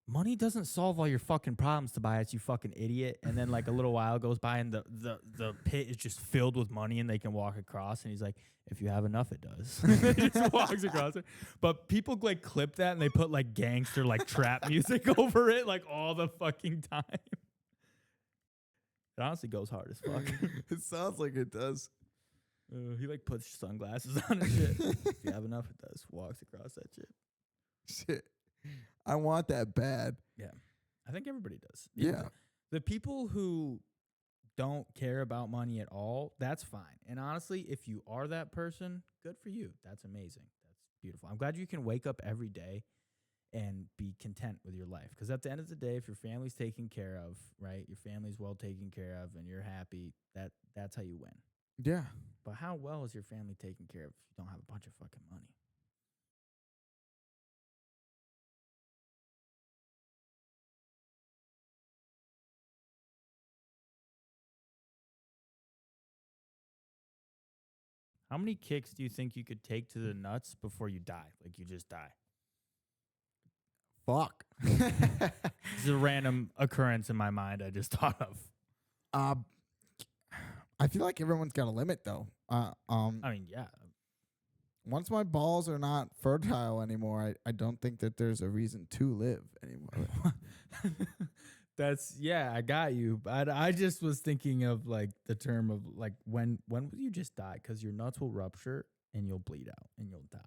Speaker 2: money doesn't solve all your fucking problems, Tobias, you fucking idiot. And then like a little while goes by and the pit is just filled with money and they can walk across. And he's like, if you have enough, it does. He just walks across it. But people like clip that and they put like gangster like trap music over it like all the fucking time. It honestly goes hard as fuck.
Speaker 1: It sounds like it does.
Speaker 2: He like puts sunglasses on and shit. If you have enough, it does. Walks across that shit.
Speaker 1: Shit. I want that bad.
Speaker 2: Yeah. I think everybody does.
Speaker 1: Yeah.
Speaker 2: The people who don't care about money at all, that's fine. And honestly, if you are that person, good for you. That's amazing. That's beautiful. I'm glad you can wake up every day and be content with your life. Because at the end of the day, if your family's taken care of, right, your family's well taken care of and you're happy, that's how you win.
Speaker 1: Yeah.
Speaker 2: But how well is your family taken care of if you don't have a bunch of fucking money? How many kicks do you think you could take to the nuts before you die? Like you just die?
Speaker 1: Fuck.
Speaker 2: This is a random occurrence in my mind I just thought of.
Speaker 1: I feel like everyone's got a limit though.
Speaker 2: I mean, yeah.
Speaker 1: Once my balls are not fertile anymore, I don't think that there's a reason to live anymore.
Speaker 2: Yeah, I got you. But I just was thinking of like the term of like when will you just die? Because your nuts will rupture and you'll bleed out and you'll die.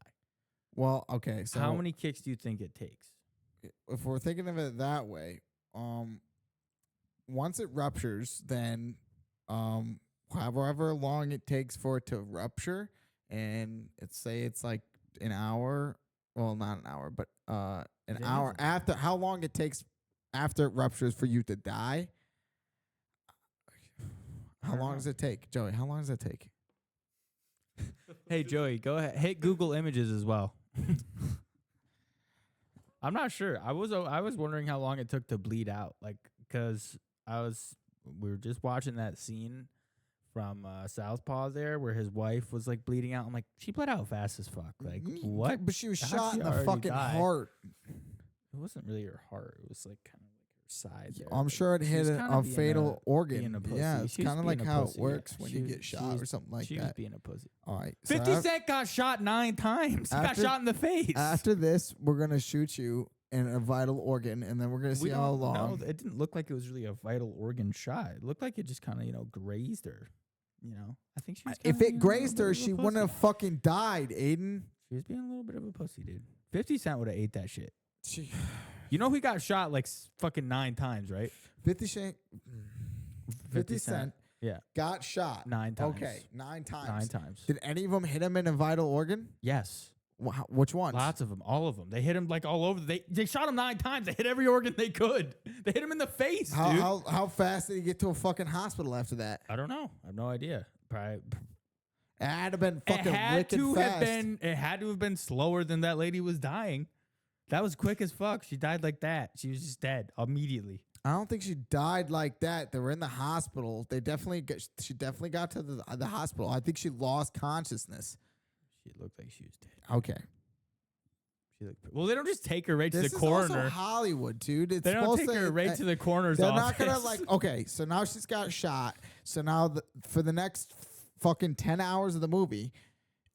Speaker 1: Well, okay. So
Speaker 2: how many kicks do you think it takes?
Speaker 1: if we're thinking of it that way, once it ruptures, then however long it takes for it to rupture, and it's like an hour. Well, not an hour, but an hour after. How long it takes after it ruptures for you to die? How long does it take, Joey? How long does it take?
Speaker 2: Hey, Joey, go ahead. Hit Google Images as well. I'm not sure. I was wondering how long it took to bleed out, like, because we were just watching that scene from Southpaw there where his wife was like bleeding out. I'm like, she bled out fast as fuck. Like, what?
Speaker 1: But she was
Speaker 2: How'd
Speaker 1: shot
Speaker 2: she
Speaker 1: in the
Speaker 2: already
Speaker 1: fucking
Speaker 2: die?
Speaker 1: heart.
Speaker 2: It wasn't really her heart. It was like kind of like her side there.
Speaker 1: I'm sure it
Speaker 2: She
Speaker 1: hit
Speaker 2: was
Speaker 1: a
Speaker 2: kinda being
Speaker 1: fatal
Speaker 2: being
Speaker 1: organ.
Speaker 2: a pussy.
Speaker 1: Yeah, it's
Speaker 2: She was
Speaker 1: kind of
Speaker 2: being
Speaker 1: like
Speaker 2: a
Speaker 1: how
Speaker 2: pussy,
Speaker 1: it works when
Speaker 2: She
Speaker 1: you
Speaker 2: was-
Speaker 1: get
Speaker 2: she
Speaker 1: shot
Speaker 2: was-
Speaker 1: or something like
Speaker 2: She was
Speaker 1: that.
Speaker 2: being a pussy.
Speaker 1: All right. so
Speaker 2: 50 Cent got shot 9 times. He got
Speaker 1: after-
Speaker 2: shot in the face.
Speaker 1: After this, we're gonna shoot you in a vital organ, and then we're gonna see
Speaker 2: we
Speaker 1: how
Speaker 2: don't
Speaker 1: long.
Speaker 2: know. It didn't look like it was really a vital organ shot. It looked like it just kind of, grazed her. I think she was
Speaker 1: If
Speaker 2: kinda
Speaker 1: it
Speaker 2: being a
Speaker 1: grazed
Speaker 2: little
Speaker 1: her,
Speaker 2: bit of a
Speaker 1: she wouldn't
Speaker 2: pussy.
Speaker 1: have fucking died, Aiden.
Speaker 2: She was being a little bit of a pussy, dude. 50 Cent would have ate that shit.
Speaker 1: She,
Speaker 2: You know he got shot like fucking 9 times, right?
Speaker 1: 50 Cent
Speaker 2: Yeah.
Speaker 1: got shot
Speaker 2: 9 times.
Speaker 1: Okay, 9 times.
Speaker 2: 9 times.
Speaker 1: Did any of them hit him in a vital organ?
Speaker 2: Yes.
Speaker 1: Which ones?
Speaker 2: Lots of them. All of them. They hit him like all over. They shot him 9 times. They hit every organ they could. They hit him in the face, dude.
Speaker 1: How fast did he get to a fucking hospital after that?
Speaker 2: I don't know. I have no idea. Probably.
Speaker 1: It had to been fucking
Speaker 2: It had
Speaker 1: wicked
Speaker 2: to
Speaker 1: fast.
Speaker 2: have been. It had to have been slower than that lady was dying. That was quick as fuck. She died like that. She was just dead immediately.
Speaker 1: I don't think she died like that. They were in the hospital. She definitely got to the hospital. I think she lost consciousness.
Speaker 2: She looked like she was dead.
Speaker 1: Okay.
Speaker 2: Well, they don't just take her right to
Speaker 1: This
Speaker 2: the
Speaker 1: is also
Speaker 2: coroner.
Speaker 1: Hollywood, dude. It's
Speaker 2: They don't
Speaker 1: supposed
Speaker 2: take her right to the coroner's
Speaker 1: They're
Speaker 2: office.
Speaker 1: not gonna okay. So now she's got shot. So now for the next fucking 10 hours of the movie,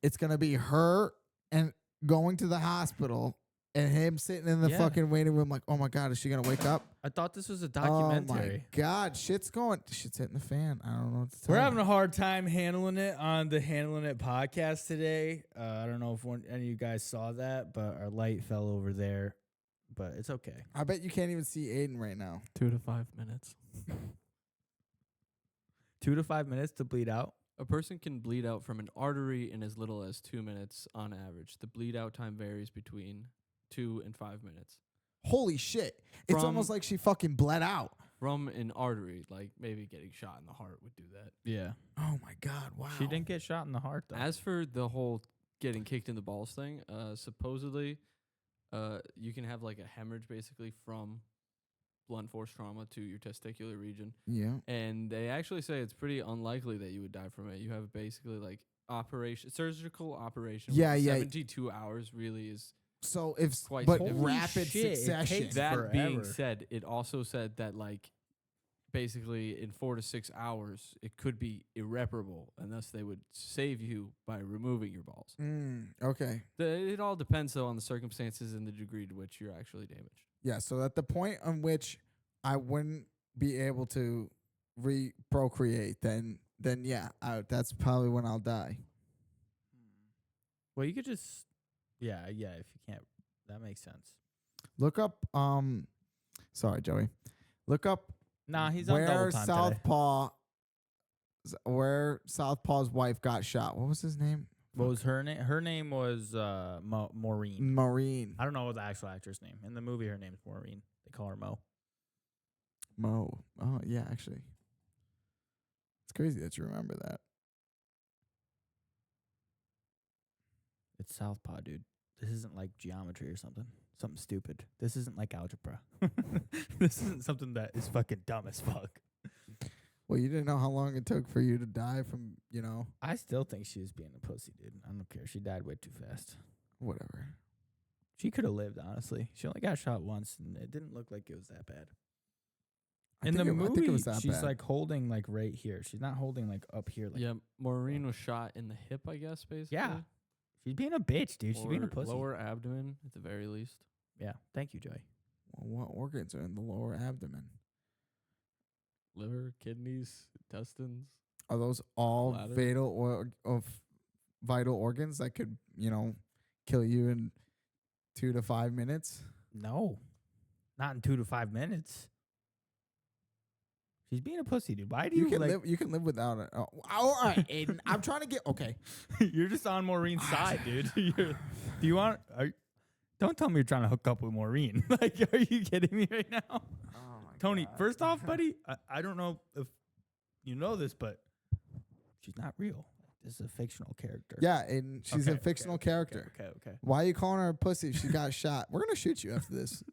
Speaker 1: it's gonna be her and going to the hospital and him sitting in the
Speaker 2: Yeah.
Speaker 1: fucking waiting room like, oh my god, is she gonna wake up?
Speaker 2: I thought this was a
Speaker 1: Oh my
Speaker 2: documentary.
Speaker 1: god, shit's hitting the fan. I don't know what to tell
Speaker 2: We're
Speaker 1: you.
Speaker 2: having a hard time handling it on the Handlin It podcast today. I don't know if any of you guys saw that, but our light fell over there. But it's okay.
Speaker 1: I bet you can't even see Aiden right now.
Speaker 4: 2 to 5 minutes.
Speaker 2: 2 to 5 minutes to bleed out.
Speaker 4: A person can bleed out from an artery in as little as 2 minutes on average. The bleed out time varies between 2 and 5 minutes.
Speaker 1: Holy shit. It's
Speaker 4: From-
Speaker 1: almost like she fucking bled out.
Speaker 4: From an artery, like maybe getting shot in the heart would do that.
Speaker 2: Yeah.
Speaker 1: Oh my god, wow.
Speaker 2: She didn't get shot in the heart, though.
Speaker 4: As for the whole getting kicked in the balls thing, supposedly you can have like a hemorrhage basically from blunt force trauma to your testicular region.
Speaker 1: Yeah.
Speaker 4: And they actually say it's pretty unlikely that you would die from it. You have basically like surgical operation.
Speaker 1: Yeah,
Speaker 4: which is
Speaker 1: yeah.
Speaker 4: 72 hours really is.
Speaker 1: So if
Speaker 4: Quite
Speaker 1: but
Speaker 4: significant.
Speaker 1: rapid
Speaker 2: Shit, it
Speaker 1: succession.
Speaker 2: takes
Speaker 4: That being
Speaker 2: forever.
Speaker 4: said, it also said that like basically in 4 to 6 hours it could be irreparable, and thus they would save you by removing your balls.
Speaker 1: Okay.
Speaker 4: It all depends though on the circumstances and the degree to which you're actually damaged.
Speaker 1: Yeah. So at the point on which I wouldn't be able to procreate, then yeah, that's probably when I'll die.
Speaker 2: Well, you could just, yeah. If you can't, that makes sense.
Speaker 1: Look up. Sorry, Joey. Look up
Speaker 2: Nah, he's on double
Speaker 1: where
Speaker 2: time
Speaker 1: Southpaw, where Southpaw's wife got shot. What was his name?
Speaker 2: What was her name? Her name was Maureen.
Speaker 1: Maureen.
Speaker 2: I don't know the actual actress name. In the movie, her name's Maureen. They call her Mo.
Speaker 1: Mo. Oh yeah, actually, it's crazy that you remember that.
Speaker 2: It's Southpaw, dude. This isn't like geometry or something. Something stupid. This isn't like algebra. This isn't something that is fucking dumb as fuck.
Speaker 1: Well, you didn't know how long it took for you to die from,
Speaker 2: I still think she was being a pussy, dude. I don't care. She died way too fast.
Speaker 1: whatever.
Speaker 2: She could have lived, honestly. She only got shot once, and it didn't look like it was that bad.
Speaker 1: I
Speaker 2: In the
Speaker 1: think
Speaker 2: movie,
Speaker 1: it was that
Speaker 2: she's
Speaker 1: bad.
Speaker 2: like holding like right here. She's not holding like up here. Like,
Speaker 4: Yeah, Maureen was shot in the hip, I guess, basically.
Speaker 2: Yeah. She's being a bitch, dude. She's being a pussy.
Speaker 4: Lower abdomen, at the very least.
Speaker 2: Yeah. Thank you, Joey.
Speaker 1: Well, what organs are in the lower abdomen?
Speaker 4: Liver, kidneys, intestines.
Speaker 1: Are those all
Speaker 4: Bladder.
Speaker 1: vital organs that could, kill you in 2 to 5 minutes?
Speaker 2: No, not in 2 to 5 minutes. She's being a pussy, dude. Why do you
Speaker 1: can
Speaker 2: like?
Speaker 1: live. You can live without it. Oh, all right, Aiden. I'm trying to get okay.
Speaker 2: You're just on Maureen's side, dude. Do you want? Don't tell me you're trying to hook up with Maureen. Like, are you kidding me right now?
Speaker 1: Oh my
Speaker 2: Tony,
Speaker 1: God.
Speaker 2: first off, buddy, I don't know if you know this, but she's not real. This is a fictional character.
Speaker 1: Yeah, Aiden. She's a
Speaker 2: Okay,
Speaker 1: fictional character.
Speaker 2: Okay.
Speaker 1: Why are you calling her a pussy if she got shot? We're gonna shoot you after this.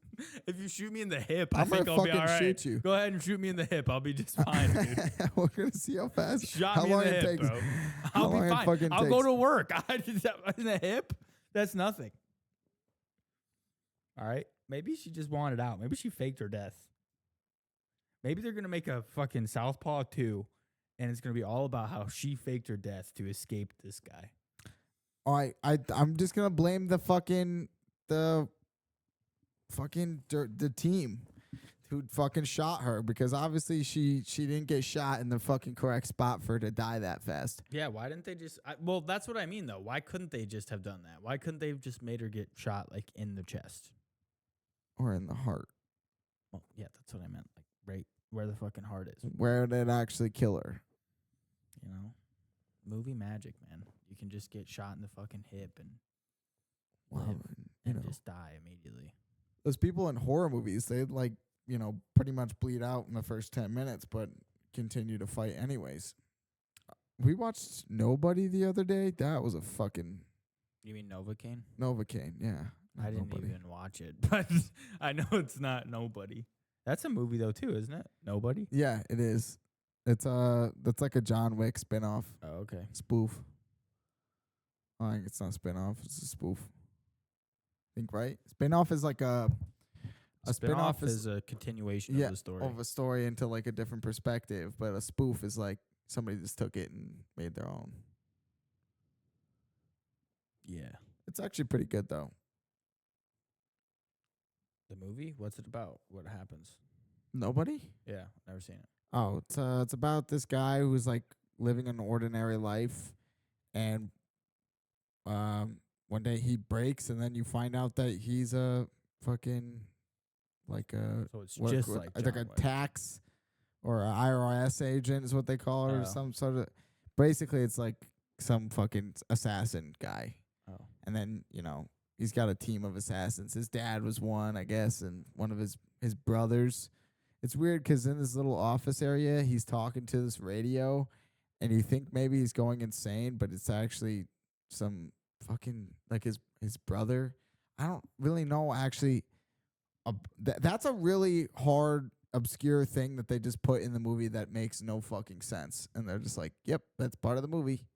Speaker 2: If you shoot me in the hip,
Speaker 1: I'm
Speaker 2: I think
Speaker 1: gonna
Speaker 2: I'll be
Speaker 1: fucking
Speaker 2: all right.
Speaker 1: shoot you.
Speaker 2: Go ahead and shoot me in the hip. I'll be just fine, dude.
Speaker 1: We're gonna see how fast.
Speaker 2: Shot
Speaker 1: how
Speaker 2: me in
Speaker 1: long
Speaker 2: the
Speaker 1: it
Speaker 2: hip,
Speaker 1: takes.
Speaker 2: bro.
Speaker 1: How
Speaker 2: I'll
Speaker 1: long
Speaker 2: be
Speaker 1: it
Speaker 2: fine.
Speaker 1: fucking
Speaker 2: I'll go
Speaker 1: takes.
Speaker 2: to work. In the hip, that's nothing. All right. Maybe she just wanted out. Maybe she faked her death. Maybe they're gonna make a fucking Southpaw 2, and it's gonna be all about how she faked her death to escape this guy.
Speaker 1: All right, I'm just gonna blame the team who fucking shot her, because obviously she didn't get shot in the fucking correct spot for her to die that fast.
Speaker 2: Yeah, why didn't they just? Well, that's what I mean, though. Why couldn't they just have done that? Why couldn't they have just made her get shot like in the chest?
Speaker 1: Or in the heart.
Speaker 2: Well, yeah, that's what I meant. Like right where the fucking heart is.
Speaker 1: Where did it actually kill her?
Speaker 2: You know, movie magic, man. You can just get shot in the fucking hip and
Speaker 1: Wow,
Speaker 2: live
Speaker 1: you
Speaker 2: and
Speaker 1: know,
Speaker 2: just die immediately.
Speaker 1: those people in horror movies, they pretty much bleed out in the first 10 minutes, but continue to fight anyways. We watched Nobody the other day. That was a fucking
Speaker 2: You mean Novocaine?
Speaker 1: Novocaine, yeah.
Speaker 2: I didn't
Speaker 1: Nobody.
Speaker 2: even watch it, but I know it's not Nobody. That's a movie though too, isn't it? Nobody.
Speaker 1: Yeah, it is. It's that's like a John Wick spinoff.
Speaker 2: Oh, okay.
Speaker 1: Spoof. I think it's not spinoff, it's a spoof. Think right? Spinoff is like a
Speaker 2: Spinoff is a continuation
Speaker 1: yeah,
Speaker 2: of the story.
Speaker 1: of a story into like a different perspective, but a spoof is like somebody just took it and made their own.
Speaker 2: Yeah.
Speaker 1: It's actually pretty good though.
Speaker 2: The movie? What's it about? What happens?
Speaker 1: Nobody?
Speaker 2: Yeah, never seen it.
Speaker 1: Oh, it's about this guy who's like living an ordinary life, and one day he breaks, and then you find out that he's a fucking like a
Speaker 2: So it's
Speaker 1: what-
Speaker 2: just
Speaker 1: what-
Speaker 2: like
Speaker 1: a
Speaker 2: John Wick.
Speaker 1: tax or a IRS agent is what they call it, or
Speaker 2: Oh.
Speaker 1: some sort of. Basically, it's like some fucking assassin guy,
Speaker 2: Oh.
Speaker 1: and then he's got a team of assassins. His dad was one, I guess, and one of his brothers. It's weird because in this little office area, he's talking to this radio, and you think maybe he's going insane, but it's actually some fucking like his brother. I don't really know actually that's a really hard, obscure thing that they just put in the movie that makes no fucking sense, and they're just like, "Yep, that's part of the movie."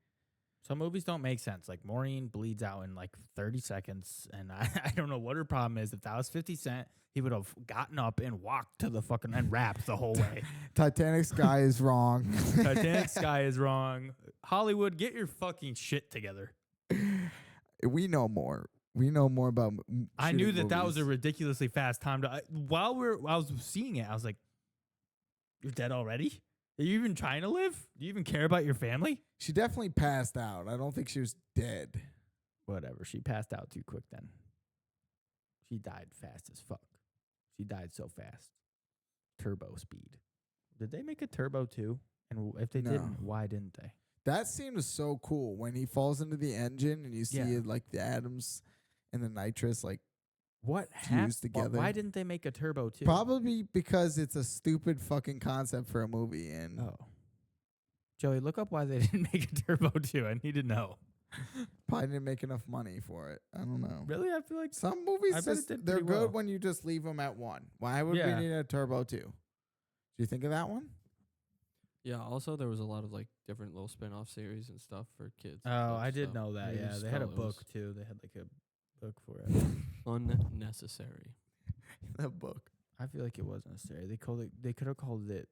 Speaker 2: Some movies don't make sense. Like Maureen bleeds out in like 30 seconds, and I don't know what her problem is. If that was 50 Cent, he would have gotten up and walked to the fucking and rapped the whole way.
Speaker 1: Titanic Sky is wrong.
Speaker 2: Titanic Sky is wrong. Hollywood, get your fucking shit together.
Speaker 1: We know more. We know more about.
Speaker 2: I knew
Speaker 1: shooting
Speaker 2: that was a
Speaker 1: movies.
Speaker 2: ridiculously fast time to. While I was seeing it, I was like, "You're dead already? Are you even trying to live? Do you even care about your family?"
Speaker 1: She definitely passed out. I don't think she was dead.
Speaker 2: Whatever. She passed out too quick then. She died fast as fuck. She died so fast. Turbo speed. Did they make a Turbo too? And if they
Speaker 1: No.
Speaker 2: didn't, why didn't they?
Speaker 1: That scene was so cool when he falls into the engine and you see
Speaker 2: Yeah.
Speaker 1: like the atoms and the nitrous like
Speaker 2: What
Speaker 1: fused
Speaker 2: happened?
Speaker 1: together.
Speaker 2: Why didn't they make a Turbo too?
Speaker 1: Probably because it's a stupid fucking concept for a movie and
Speaker 2: Oh. Joey, look up why they didn't make a Turbo 2. I need to know.
Speaker 1: probably didn't make enough money for it. I don't know.
Speaker 2: Really? I feel like
Speaker 1: Some movies
Speaker 2: I bet it
Speaker 1: just,
Speaker 2: did
Speaker 1: they're
Speaker 2: pretty
Speaker 1: good
Speaker 2: well.
Speaker 1: when you just leave them at one. Why would
Speaker 2: Yeah.
Speaker 1: we need a Turbo 2? Do you think of that one?
Speaker 4: Yeah. Also, there was a lot of like different little spin-off series and stuff for kids. and
Speaker 2: Oh,
Speaker 4: stuff,
Speaker 2: I did
Speaker 4: so
Speaker 2: know that.
Speaker 4: you
Speaker 2: Yeah,
Speaker 4: just
Speaker 2: they had a
Speaker 4: felt it was
Speaker 2: book too. They had like a book for it.
Speaker 4: unnecessary.
Speaker 1: The book.
Speaker 2: I feel like it was necessary. They could have called it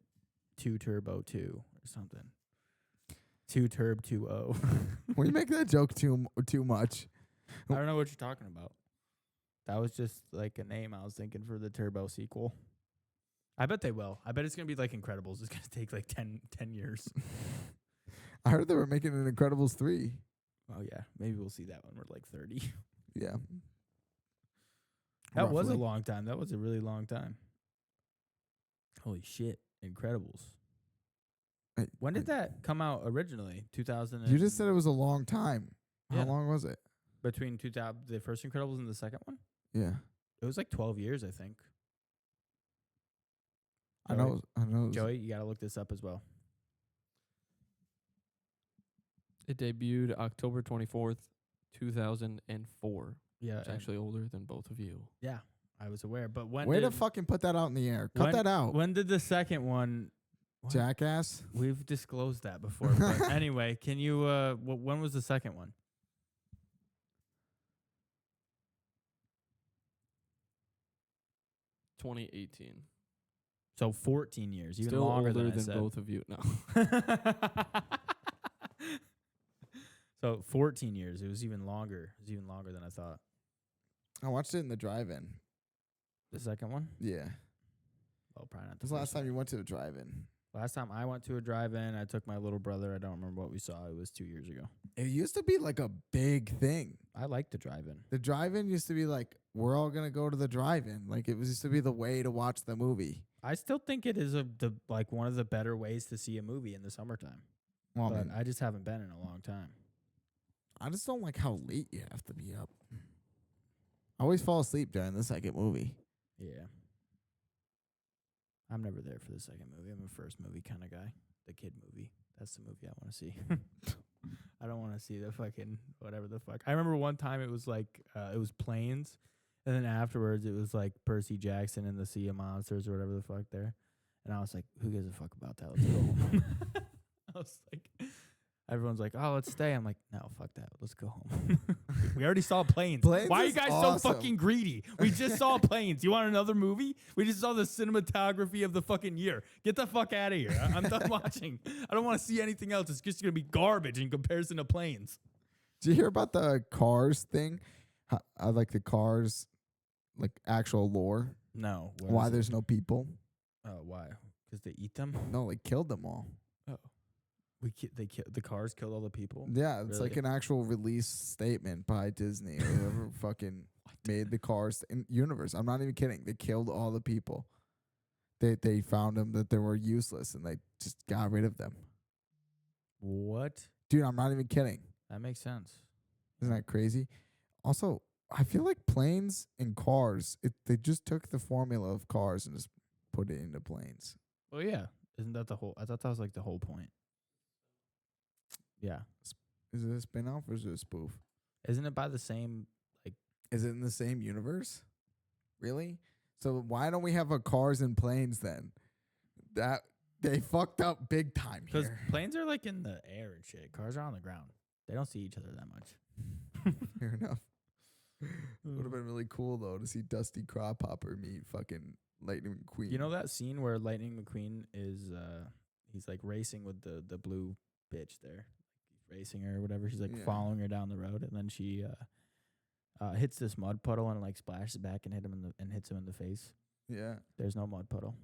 Speaker 2: 2 Turbo 2 or something. 2 Turb 2.0.
Speaker 1: We make that joke too much.
Speaker 2: I don't know what you're talking about. That was just like a name I was thinking for the Turbo sequel. I bet they will. I bet it's going to be like Incredibles. It's going to take like 10 years.
Speaker 1: I heard they were making an Incredibles 3.
Speaker 2: Oh, yeah. Maybe we'll see that when we're like 30.
Speaker 1: Yeah.
Speaker 2: That was a
Speaker 1: Roughly.
Speaker 2: long time. That was a really long time. Holy shit. Incredibles. When did that come out originally? 2000.
Speaker 1: You just said it was a long time.
Speaker 2: Yeah.
Speaker 1: How long was it?
Speaker 2: Between 2000, the first Incredibles and the second one?
Speaker 1: Yeah.
Speaker 2: It was like 12 years, I think.
Speaker 1: I know. it was-
Speaker 2: Joey, you got to look this up as well.
Speaker 4: It debuted October 24th, 2004.
Speaker 2: Yeah.
Speaker 4: It's actually older than both of you.
Speaker 2: Yeah. I was aware. But when
Speaker 1: Way
Speaker 2: did,
Speaker 1: to fucking put that out in the air. Cut that out.
Speaker 2: When did the second one? What?
Speaker 1: Jackass.
Speaker 2: We've disclosed that before. But anyway, can you, when was the second one?
Speaker 4: $2018.
Speaker 2: So 14 years, even
Speaker 4: Still
Speaker 2: longer
Speaker 4: older
Speaker 2: than I
Speaker 4: than
Speaker 2: said.
Speaker 4: both of you. No.
Speaker 2: So 14 years. It was even longer. It was even longer than I thought.
Speaker 1: I watched it in the drive-in.
Speaker 2: The second one?
Speaker 1: Yeah.
Speaker 2: Well, probably not.
Speaker 1: When was the last time you went to the drive-in?
Speaker 2: Last time I went to a drive-in, I took my little brother. I don't remember what we saw. It was 2 years ago.
Speaker 1: It used to be like a big thing.
Speaker 2: I like the drive-in.
Speaker 1: The drive-in used to be like, we're all going to go to the drive-in. Like, it was used to be the way to watch the movie.
Speaker 2: I still think it is one of the better ways to see a movie in the summertime.
Speaker 1: Well,
Speaker 2: But
Speaker 1: man,
Speaker 2: I just haven't been in a long time.
Speaker 1: I just don't like how late you have to be up. I always fall asleep during the second movie.
Speaker 2: Yeah. I'm never there for the second movie. I'm a first movie kind of guy. The kid movie. That's the movie I want to see. I don't want to see the fucking whatever the fuck. I remember one time it was like, it was planes. And then afterwards it was like Percy Jackson and the Sea of Monsters or whatever the fuck there. And I was like, who gives a fuck about that? Let's go home. I was like, everyone's like, oh, let's stay. I'm like, no, fuck that. Let's go home. We already saw planes.
Speaker 1: Planes
Speaker 2: Why are you
Speaker 1: is
Speaker 2: guys
Speaker 1: awesome.
Speaker 2: so fucking greedy? We just saw planes. You want another movie? We just saw the cinematography of the fucking year. Get the fuck out of here. I'm done watching. I don't want to see anything else. It's just going to be garbage in comparison to planes.
Speaker 1: Did you hear about the Cars thing? I like the Cars, like actual lore.
Speaker 2: No.
Speaker 1: Why there's no people?
Speaker 2: Oh, why? Because they eat them?
Speaker 1: No, they killed them all.
Speaker 2: Oh. The cars killed all the people?
Speaker 1: Yeah, it's like
Speaker 2: Really?
Speaker 1: an actual release statement by Disney or whoever fucking made the Cars universe. I'm not even kidding. They killed all the people. They found them that they were useless and they just got rid of them.
Speaker 2: What?
Speaker 1: Dude, I'm not even kidding.
Speaker 2: That makes sense.
Speaker 1: Isn't that crazy? Also, I feel like planes and cars, they just took the formula of cars and just put it into planes.
Speaker 2: Well, yeah. Isn't that the whole? I thought that was like the whole point. Yeah.
Speaker 1: Is it a spin-off or is it a spoof?
Speaker 2: Isn't it by the same?
Speaker 1: Is it in the same universe? Really? So why don't we have a cars and planes then? That they fucked up big time
Speaker 2: Because
Speaker 1: here.
Speaker 2: planes are like in the air and shit. Cars are on the ground. They don't see each other that much.
Speaker 1: Fair enough. Would have been really cool though to see Dusty Cropopper meet fucking Lightning McQueen.
Speaker 2: You know that scene where Lightning McQueen is he's like racing with the blue bitch there. He's racing her or whatever. She's like
Speaker 1: Yeah.
Speaker 2: following her down the road, and then she hits this mud puddle and like splashes back and hits him in the face.
Speaker 1: Yeah.
Speaker 2: There's no mud puddle.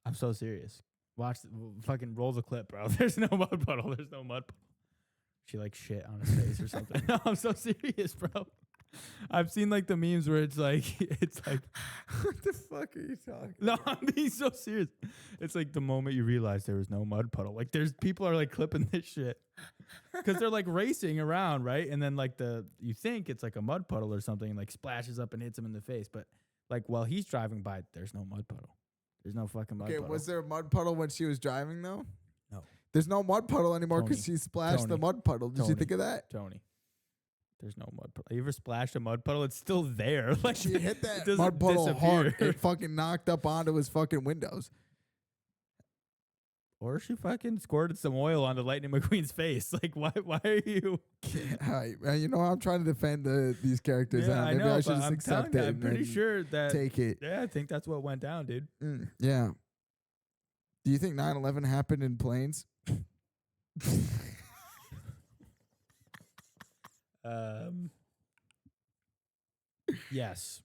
Speaker 2: I'm so serious. Watch fucking roll the clip, bro. There's no mud puddle. There's no mud puddle. She like shit on his face or something. No, I'm so serious, bro. I've seen like the memes where it's like
Speaker 1: What the fuck are you talking?
Speaker 2: no, I'm being so serious. It's like the moment you realize there was no mud puddle. Like there's people are like clipping this shit because they're like racing around, right? And then like you think it's like a mud puddle or something, and like splashes up and hits him in the face. But like while he's driving by, there's no mud puddle. There's no fucking mud
Speaker 1: Okay,
Speaker 2: puddle.
Speaker 1: was there a mud puddle when she was driving though?
Speaker 2: No.
Speaker 1: There's no mud puddle anymore because
Speaker 2: Tony.
Speaker 1: she splashed the
Speaker 2: Tony.
Speaker 1: mud puddle. Did you
Speaker 2: Tony.
Speaker 1: think of that?
Speaker 2: Tony? There's no mud puddle. You ever splashed a mud puddle? It's still there. Like
Speaker 1: She hit
Speaker 2: it
Speaker 1: that
Speaker 2: doesn't
Speaker 1: mud puddle hard.
Speaker 2: disappear.
Speaker 1: It fucking knocked up onto his fucking windows.
Speaker 2: Or she fucking squirted some oil onto Lightning McQueen's face. Like why are you?
Speaker 1: All right, man, you know I'm trying to defend these characters.
Speaker 2: Yeah, I
Speaker 1: Maybe
Speaker 2: know,
Speaker 1: I should
Speaker 2: but
Speaker 1: just
Speaker 2: I'm
Speaker 1: accept
Speaker 2: telling
Speaker 1: it.
Speaker 2: you, I'm
Speaker 1: and
Speaker 2: pretty
Speaker 1: then
Speaker 2: sure that.
Speaker 1: take it.
Speaker 2: Yeah, I think that's what went down, dude.
Speaker 1: Yeah. Do you think 9/11 happened in planes?
Speaker 2: Yes.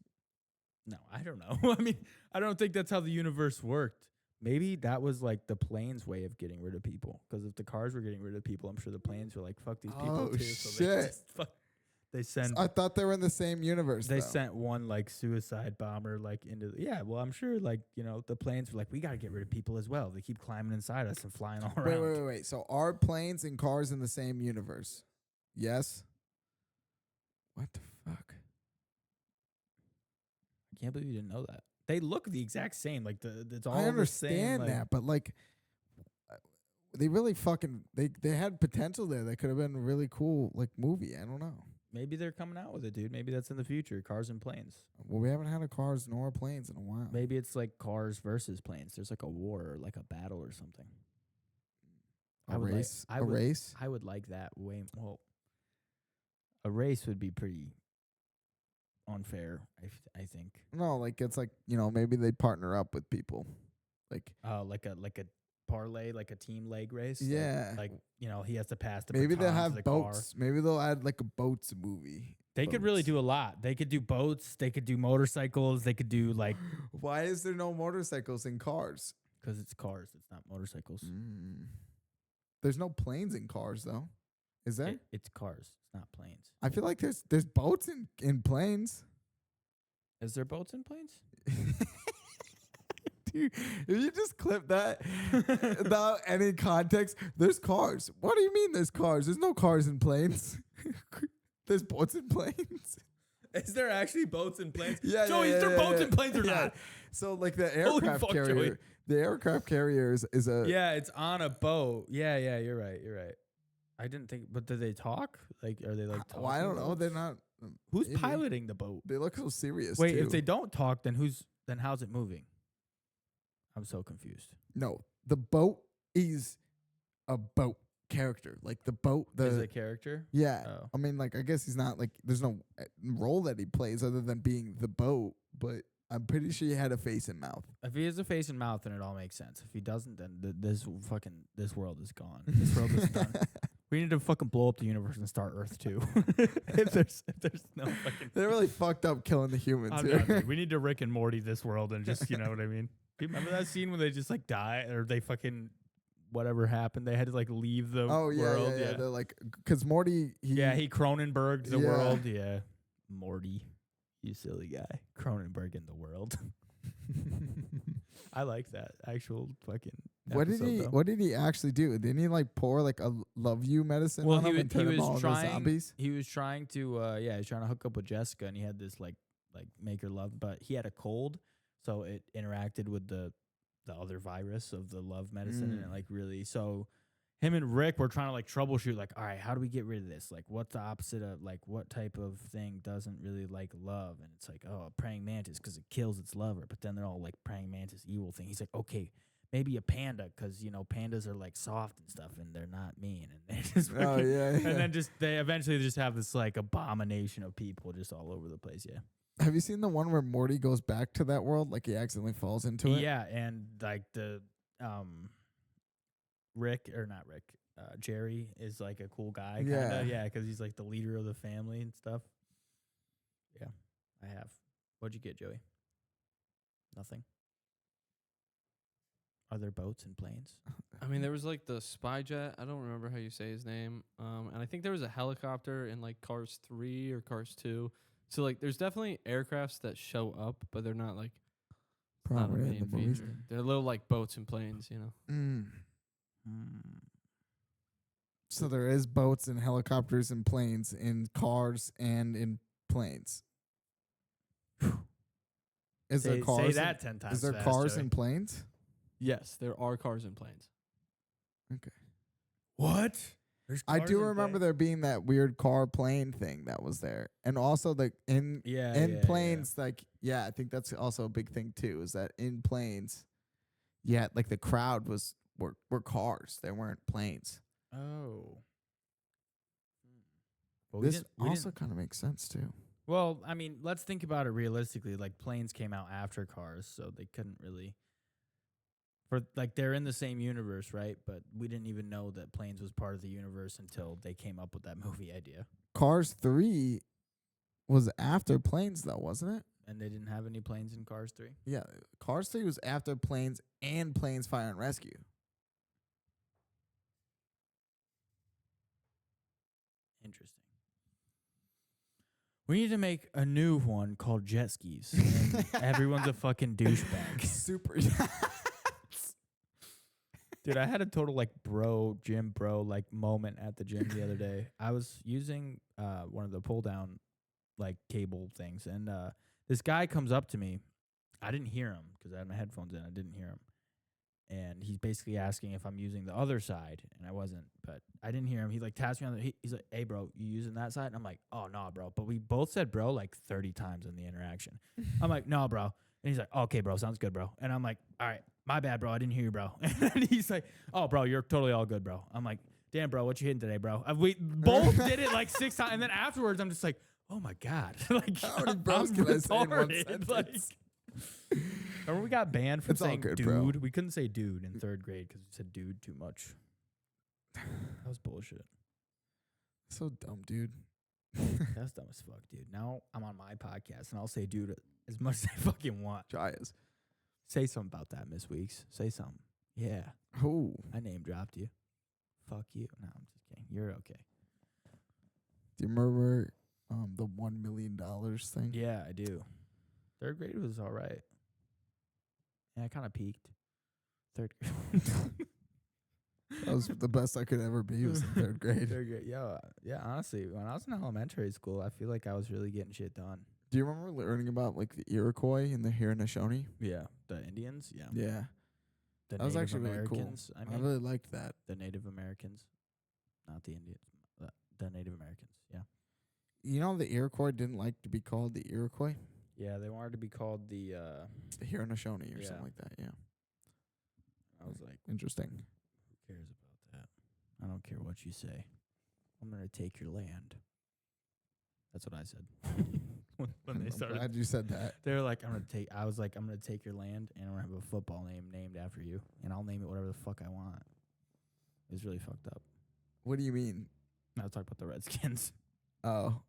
Speaker 2: No, I don't know. I mean, I don't think that's how the universe worked. Maybe that was like the plane's way of getting rid of people. Because if the cars were getting rid of people, I'm sure the planes were like, fuck these people
Speaker 1: Oh,
Speaker 2: too. So they
Speaker 1: shit.
Speaker 2: just they send
Speaker 1: I thought they were in the same universe.
Speaker 2: they
Speaker 1: though.
Speaker 2: sent one like suicide bomber like into yeah. Well, I'm sure like the planes were like, we got to get rid of people as well. They keep climbing inside us and flying all around.
Speaker 1: Wait. So are planes and cars in the same universe? Yes. What the fuck?
Speaker 2: I can't believe you didn't know that. They look the exact same. Like it's all
Speaker 1: I
Speaker 2: the
Speaker 1: understand
Speaker 2: same, like,
Speaker 1: that, but like, they really fucking they had potential there. That could have been a really cool like movie. I don't know.
Speaker 2: maybe they're coming out with it, dude. Maybe that's in the future. Cars and planes.
Speaker 1: Well, we haven't had a cars nor planes in a while.
Speaker 2: Maybe it's like cars versus planes. There's like a war or like a battle or something.
Speaker 1: A race.
Speaker 2: I would like that way. Well, a race would be pretty unfair, I think.
Speaker 1: No, like it's like maybe they partner up with people, like
Speaker 2: Like a parlay, like a team leg race.
Speaker 1: Yeah.
Speaker 2: Like he has to pass the
Speaker 1: maybe they'll
Speaker 2: baton to
Speaker 1: have
Speaker 2: the car.
Speaker 1: boats. Maybe they'll add like a boats movie.
Speaker 2: They could really
Speaker 1: Boats.
Speaker 2: do a lot. They could do boats. They could do motorcycles. They could do like
Speaker 1: Why is there no motorcycles in cars?
Speaker 2: because it's cars. It's not motorcycles.
Speaker 1: There's no planes in cars though. Is there?
Speaker 2: It's cars. It's not planes.
Speaker 1: I feel like there's boats in planes.
Speaker 2: Is there boats in planes?
Speaker 1: Dude, if you just clip that without any context, there's cars. What do you mean there's cars? There's no cars in planes. There's boats in planes.
Speaker 2: Is there actually boats in planes?
Speaker 1: Yeah,
Speaker 2: Joey,
Speaker 1: yeah,
Speaker 2: is there
Speaker 1: yeah,
Speaker 2: boats
Speaker 1: yeah.
Speaker 2: in planes or
Speaker 1: Yeah.
Speaker 2: not?
Speaker 1: So like the
Speaker 2: Holy
Speaker 1: aircraft
Speaker 2: fuck,
Speaker 1: carrier,
Speaker 2: Joey.
Speaker 1: the aircraft carrier is a
Speaker 2: Yeah, it's on a boat. Yeah, you're right. I didn't think, but do they talk? Like, are they like talking?
Speaker 1: well, I don't know.
Speaker 2: boats?
Speaker 1: They're not.
Speaker 2: Who's
Speaker 1: maybe.
Speaker 2: piloting the boat?
Speaker 1: They look so serious.
Speaker 2: Wait,
Speaker 1: too.
Speaker 2: if they don't talk, then how's it moving? I'm so confused.
Speaker 1: No, the boat is a boat character. Like the boat,
Speaker 2: Is it a character?
Speaker 1: yeah.
Speaker 2: Oh.
Speaker 1: I mean, like I guess he's not like there's no role that he plays other than being the boat. But I'm pretty sure he had a face and mouth.
Speaker 2: If he has a face and mouth, then it all makes sense. If he doesn't, then this world is gone. This world is done. We need to fucking blow up the universe and start Earth 2. if there's no fucking.
Speaker 1: They really fucked up killing the humans
Speaker 2: I'm
Speaker 1: here.
Speaker 2: done, dude. We need to Rick and Morty this world and just, you know what I mean? Do you remember that scene when they just like die or they fucking whatever happened? They had to like leave the
Speaker 1: Oh yeah,
Speaker 2: world.
Speaker 1: yeah. They're like, because Morty,
Speaker 2: He Cronenberged the
Speaker 1: Yeah.
Speaker 2: world. Yeah. Morty, you silly guy. Cronenberg in the world. I like that actual fucking.
Speaker 1: What did
Speaker 2: episode,
Speaker 1: he?
Speaker 2: though.
Speaker 1: What did he actually do? Didn't he like pour like a love you medicine
Speaker 2: Well,
Speaker 1: on
Speaker 2: he
Speaker 1: them
Speaker 2: was,
Speaker 1: and turn them all into zombies?
Speaker 2: He was trying to, he was trying to hook up with Jessica, and he had this like make her love, but he had a cold, so it interacted with the other virus of the love medicine, and it like really so him and Rick were trying to like troubleshoot, like, all right, how do we get rid of this? Like, what's the opposite of like what type of thing doesn't really like love? And it's like, oh, a praying mantis because it kills its lover. But then they're all like praying mantis evil thing. He's like, okay, maybe a panda because pandas are like soft and stuff and they're not mean. And they just
Speaker 1: Oh yeah.
Speaker 2: and then they eventually just have this like abomination of people just all over the place. Yeah.
Speaker 1: Have you seen the one where Morty goes back to that world? Like he accidentally falls into it.
Speaker 2: Yeah, and like the Jerry is like a cool guy. Kinda. Yeah, because he's like the leader of the family and stuff. Yeah, I have. What'd you get, Joey? Nothing. Are there boats and planes?
Speaker 4: I mean, there was like the spy jet. I don't remember how you say his name. And I think there was a helicopter in like Cars 3 or Cars 2. So like, there's definitely aircrafts that show up, but they're not like not a
Speaker 1: Probably in
Speaker 4: main
Speaker 1: the movies.
Speaker 4: feature. They're little like boats and planes, you know.
Speaker 1: Mm. So there is boats and helicopters and planes in cars and in planes. Is there cars?
Speaker 2: Say that 10 times.
Speaker 1: Is there
Speaker 2: fast,
Speaker 1: cars
Speaker 2: Joey.
Speaker 1: and planes?
Speaker 4: Yes, there are cars and planes.
Speaker 1: Okay.
Speaker 2: What?
Speaker 1: I do remember there being that weird car plane thing that was there, and also the in planes. Like, yeah, I think that's also a big thing too. Is that in planes, yeah, like the crowd were cars. They weren't planes.
Speaker 2: Oh. Well,
Speaker 1: This also kind of makes sense too.
Speaker 2: Well, I mean, let's think about it realistically. Like planes came out after cars, so they couldn't really. For like they're in the same universe, right? But we didn't even know that planes was part of the universe until they came up with that movie idea.
Speaker 1: Cars 3 was after planes, though, wasn't it?
Speaker 2: And they didn't have any planes in Cars 3?
Speaker 1: Yeah, Cars 3 was after planes and Planes Fire and Rescue.
Speaker 2: Interesting. We need to make a new one called Jet Skis. And everyone's a fucking douchebag.
Speaker 1: Super.
Speaker 2: Dude, I had a total like gym bro like moment at the gym the other day. I was using one of the pull down like cable things, and this guy comes up to me. I didn't hear him because I had my headphones in. I didn't hear him, and he's basically asking if I'm using the other side, and I wasn't. But I didn't hear him. He like taps me on the. He's like, "Hey, bro, you using that side?" And I'm like, "Oh no, bro." But we both said "bro" like 30 times in the interaction. I'm like, "No, bro." And he's like, "Okay, bro, sounds good, bro." And I'm like, "All right, my bad, bro. I didn't hear you, bro." And then he's like, "Oh, bro, you're totally all good, bro." I'm like, "Damn, bro, what you hitting today, bro?" We both did it like 6 times, and then afterwards, I'm just like, "Oh my god!" Like,
Speaker 1: how many bros can I say in one sentence?
Speaker 2: Like, remember we got banned from
Speaker 1: It's all
Speaker 2: saying
Speaker 1: good,
Speaker 2: dude.
Speaker 1: bro.
Speaker 2: We couldn't say dude in 3rd grade because we said dude too much. That was bullshit.
Speaker 1: So dumb, dude.
Speaker 2: That's dumb as fuck, dude. Now I'm on my podcast and I'll say dude as much as I fucking want.
Speaker 1: Try us.
Speaker 2: Say something about that, Miss Weeks. Say something. Yeah.
Speaker 1: Oh,
Speaker 2: I name dropped you. Fuck you. No, I'm just kidding. You're okay.
Speaker 1: do you remember the $1 million thing?
Speaker 2: Yeah, I do. 3rd grade was all right. Yeah, I kind of peaked. 3rd grade.
Speaker 1: That was the best I could ever be. Was in 3rd grade.
Speaker 2: 3rd grade. Yeah, honestly, when I was in elementary school, I feel like I was really getting shit done.
Speaker 1: Do you remember learning about like the Iroquois and the Haudenosaunee?
Speaker 2: Yeah. The Indians? Yeah.
Speaker 1: Yeah,
Speaker 2: The
Speaker 1: that was
Speaker 2: Native
Speaker 1: actually really cool.
Speaker 2: Americans.
Speaker 1: I really liked that.
Speaker 2: The Native Americans. Not the Indians. The Native Americans. Yeah.
Speaker 1: You know, the Iroquois didn't like to be called the Iroquois,
Speaker 2: Yeah, they wanted to be called the
Speaker 1: the Haudenosaunee or
Speaker 2: Yeah.
Speaker 1: something like that. Yeah,
Speaker 2: I was like,
Speaker 1: interesting.
Speaker 2: who cares about that? I don't care what you say. I'm gonna take your land. That's what I said. when they
Speaker 1: I'm
Speaker 2: started,
Speaker 1: glad you said that.
Speaker 2: they were like, I was like, I'm gonna take your land and I'm gonna have a football name named after you, and I'll name it whatever the fuck I want. It was really fucked up.
Speaker 1: What do you mean?
Speaker 2: I was talking about the Redskins.
Speaker 1: Oh,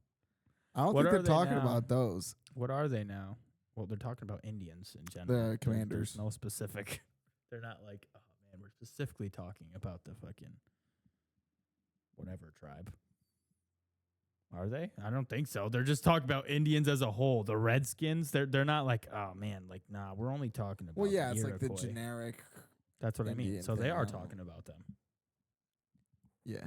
Speaker 1: I don't
Speaker 2: What
Speaker 1: think
Speaker 2: are
Speaker 1: they're
Speaker 2: they
Speaker 1: talking
Speaker 2: now?
Speaker 1: about those.
Speaker 2: What are they now? Well, they're talking about Indians in general.
Speaker 1: The Commanders.
Speaker 2: There's no specific. They're not like, oh man, we're specifically talking about the fucking whatever tribe. Are they? I don't think so. They're just talking about Indians as a whole. The Redskins, they're not like, oh man, like nah, we're only talking about.
Speaker 1: Well, yeah,
Speaker 2: the
Speaker 1: it's like the
Speaker 2: Iroquois.
Speaker 1: generic.
Speaker 2: That's what I
Speaker 1: Indian
Speaker 2: mean. So they
Speaker 1: thing,
Speaker 2: are
Speaker 1: I don't know.
Speaker 2: talking about them.
Speaker 1: Yeah.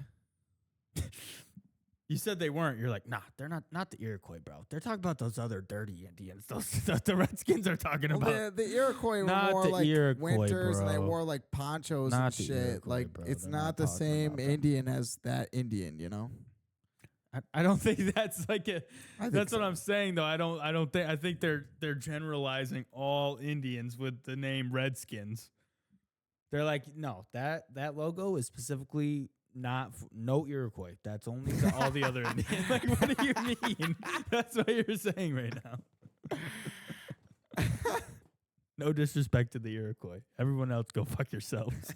Speaker 2: You said they weren't. You're like, nah, they're not the Iroquois, bro. They're talking about those other dirty Indians. Those that the Redskins are talking about.
Speaker 1: The Iroquois were
Speaker 2: Not
Speaker 1: more
Speaker 2: the
Speaker 1: like
Speaker 2: Iroquois,
Speaker 1: winters, and they
Speaker 2: bro.
Speaker 1: wore like ponchos
Speaker 2: Not
Speaker 1: and
Speaker 2: the
Speaker 1: shit.
Speaker 2: Iroquois,
Speaker 1: Like
Speaker 2: bro.
Speaker 1: it's
Speaker 2: They're
Speaker 1: not
Speaker 2: not
Speaker 1: the
Speaker 2: talking
Speaker 1: same
Speaker 2: about them.
Speaker 1: Indian as that Indian, you know.
Speaker 2: I don't think that's like a.
Speaker 1: I think
Speaker 2: That's what
Speaker 1: so.
Speaker 2: I'm saying, though. I don't think. I think they're generalizing all Indians with the name Redskins. They're like, no, that logo is specifically not no Iroquois. That's only all the other Indians. Like, what do you mean? That's what you're saying right now. No disrespect to the Iroquois. Everyone else, go fuck yourselves.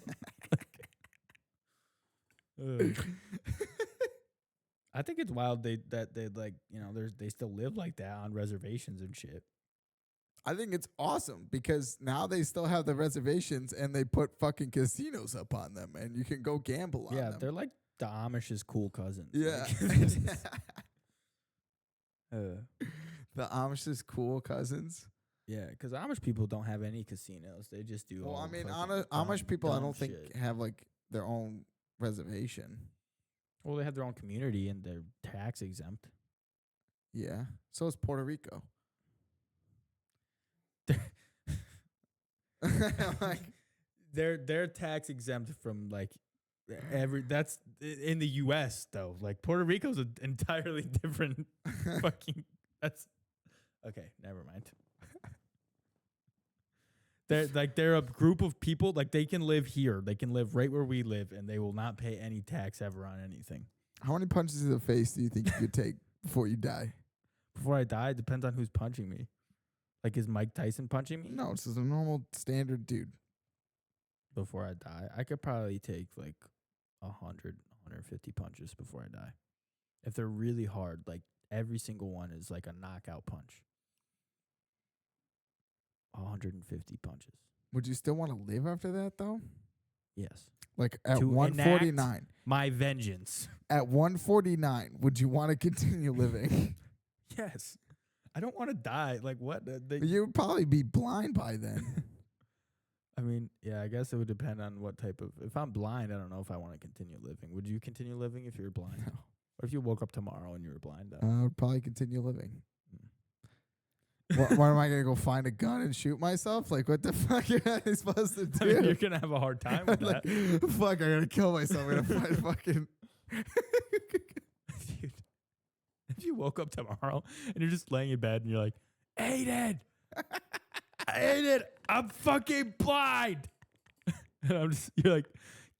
Speaker 2: I think it's wild that they like, you know, they still live like that on reservations and shit.
Speaker 1: I think it's awesome because now they still have the reservations and they put fucking casinos up on them and you can go gamble on
Speaker 2: Yeah,
Speaker 1: them.
Speaker 2: they're like the Amish's cool cousins.
Speaker 1: Yeah.
Speaker 2: Like,
Speaker 1: The Amish's cool cousins.
Speaker 2: yeah, because Amish people don't have any casinos. They just do.
Speaker 1: Well,
Speaker 2: all
Speaker 1: I mean,
Speaker 2: fucking
Speaker 1: Amish people, I
Speaker 2: dumb
Speaker 1: don't think
Speaker 2: shit.
Speaker 1: have like their own reservation.
Speaker 2: Well, they have their own community and they're tax exempt.
Speaker 1: Yeah. So is Puerto Rico. Like,
Speaker 2: They're tax exempt from like that's in the U.S. though. Like Puerto Rico's an entirely different fucking. That's okay. Never mind. They're a group of people. Like they can live here. They can live right where we live, and they will not pay any tax ever on anything.
Speaker 1: how many punches in the face do you think you could take before you die?
Speaker 2: Before I die, it depends on who's punching me. Like, is Mike Tyson punching me?
Speaker 1: No, it's just a normal standard dude.
Speaker 2: Before I die, I could probably take like 100, 150 punches before I die. If they're really hard, like every single one is like a knockout punch. 150 punches.
Speaker 1: Would you still want to live after that though?
Speaker 2: Yes.
Speaker 1: Like at
Speaker 2: To
Speaker 1: 149.
Speaker 2: My vengeance.
Speaker 1: At 149, would you want to continue living?
Speaker 2: Yes. I don't want to die. Like what?
Speaker 1: You would probably be blind by then.
Speaker 2: I mean, yeah, I guess it would depend on what type of. If I'm blind, I don't know if I want to continue living. Would you continue living if you were blind?
Speaker 1: No.
Speaker 2: Or if you woke up tomorrow and you were blind?
Speaker 1: I would probably continue living. What am I gonna go find a gun and shoot myself? Like, what the fuck am I supposed to
Speaker 2: I mean,
Speaker 1: do?
Speaker 2: you're gonna have a hard time with
Speaker 1: Like,
Speaker 2: that.
Speaker 1: fuck, I'm gonna kill myself. I'm gonna find fucking.
Speaker 2: Dude, if you woke up tomorrow and you're just laying in bed and you're like, Aiden, I'm fucking blind. And you're like,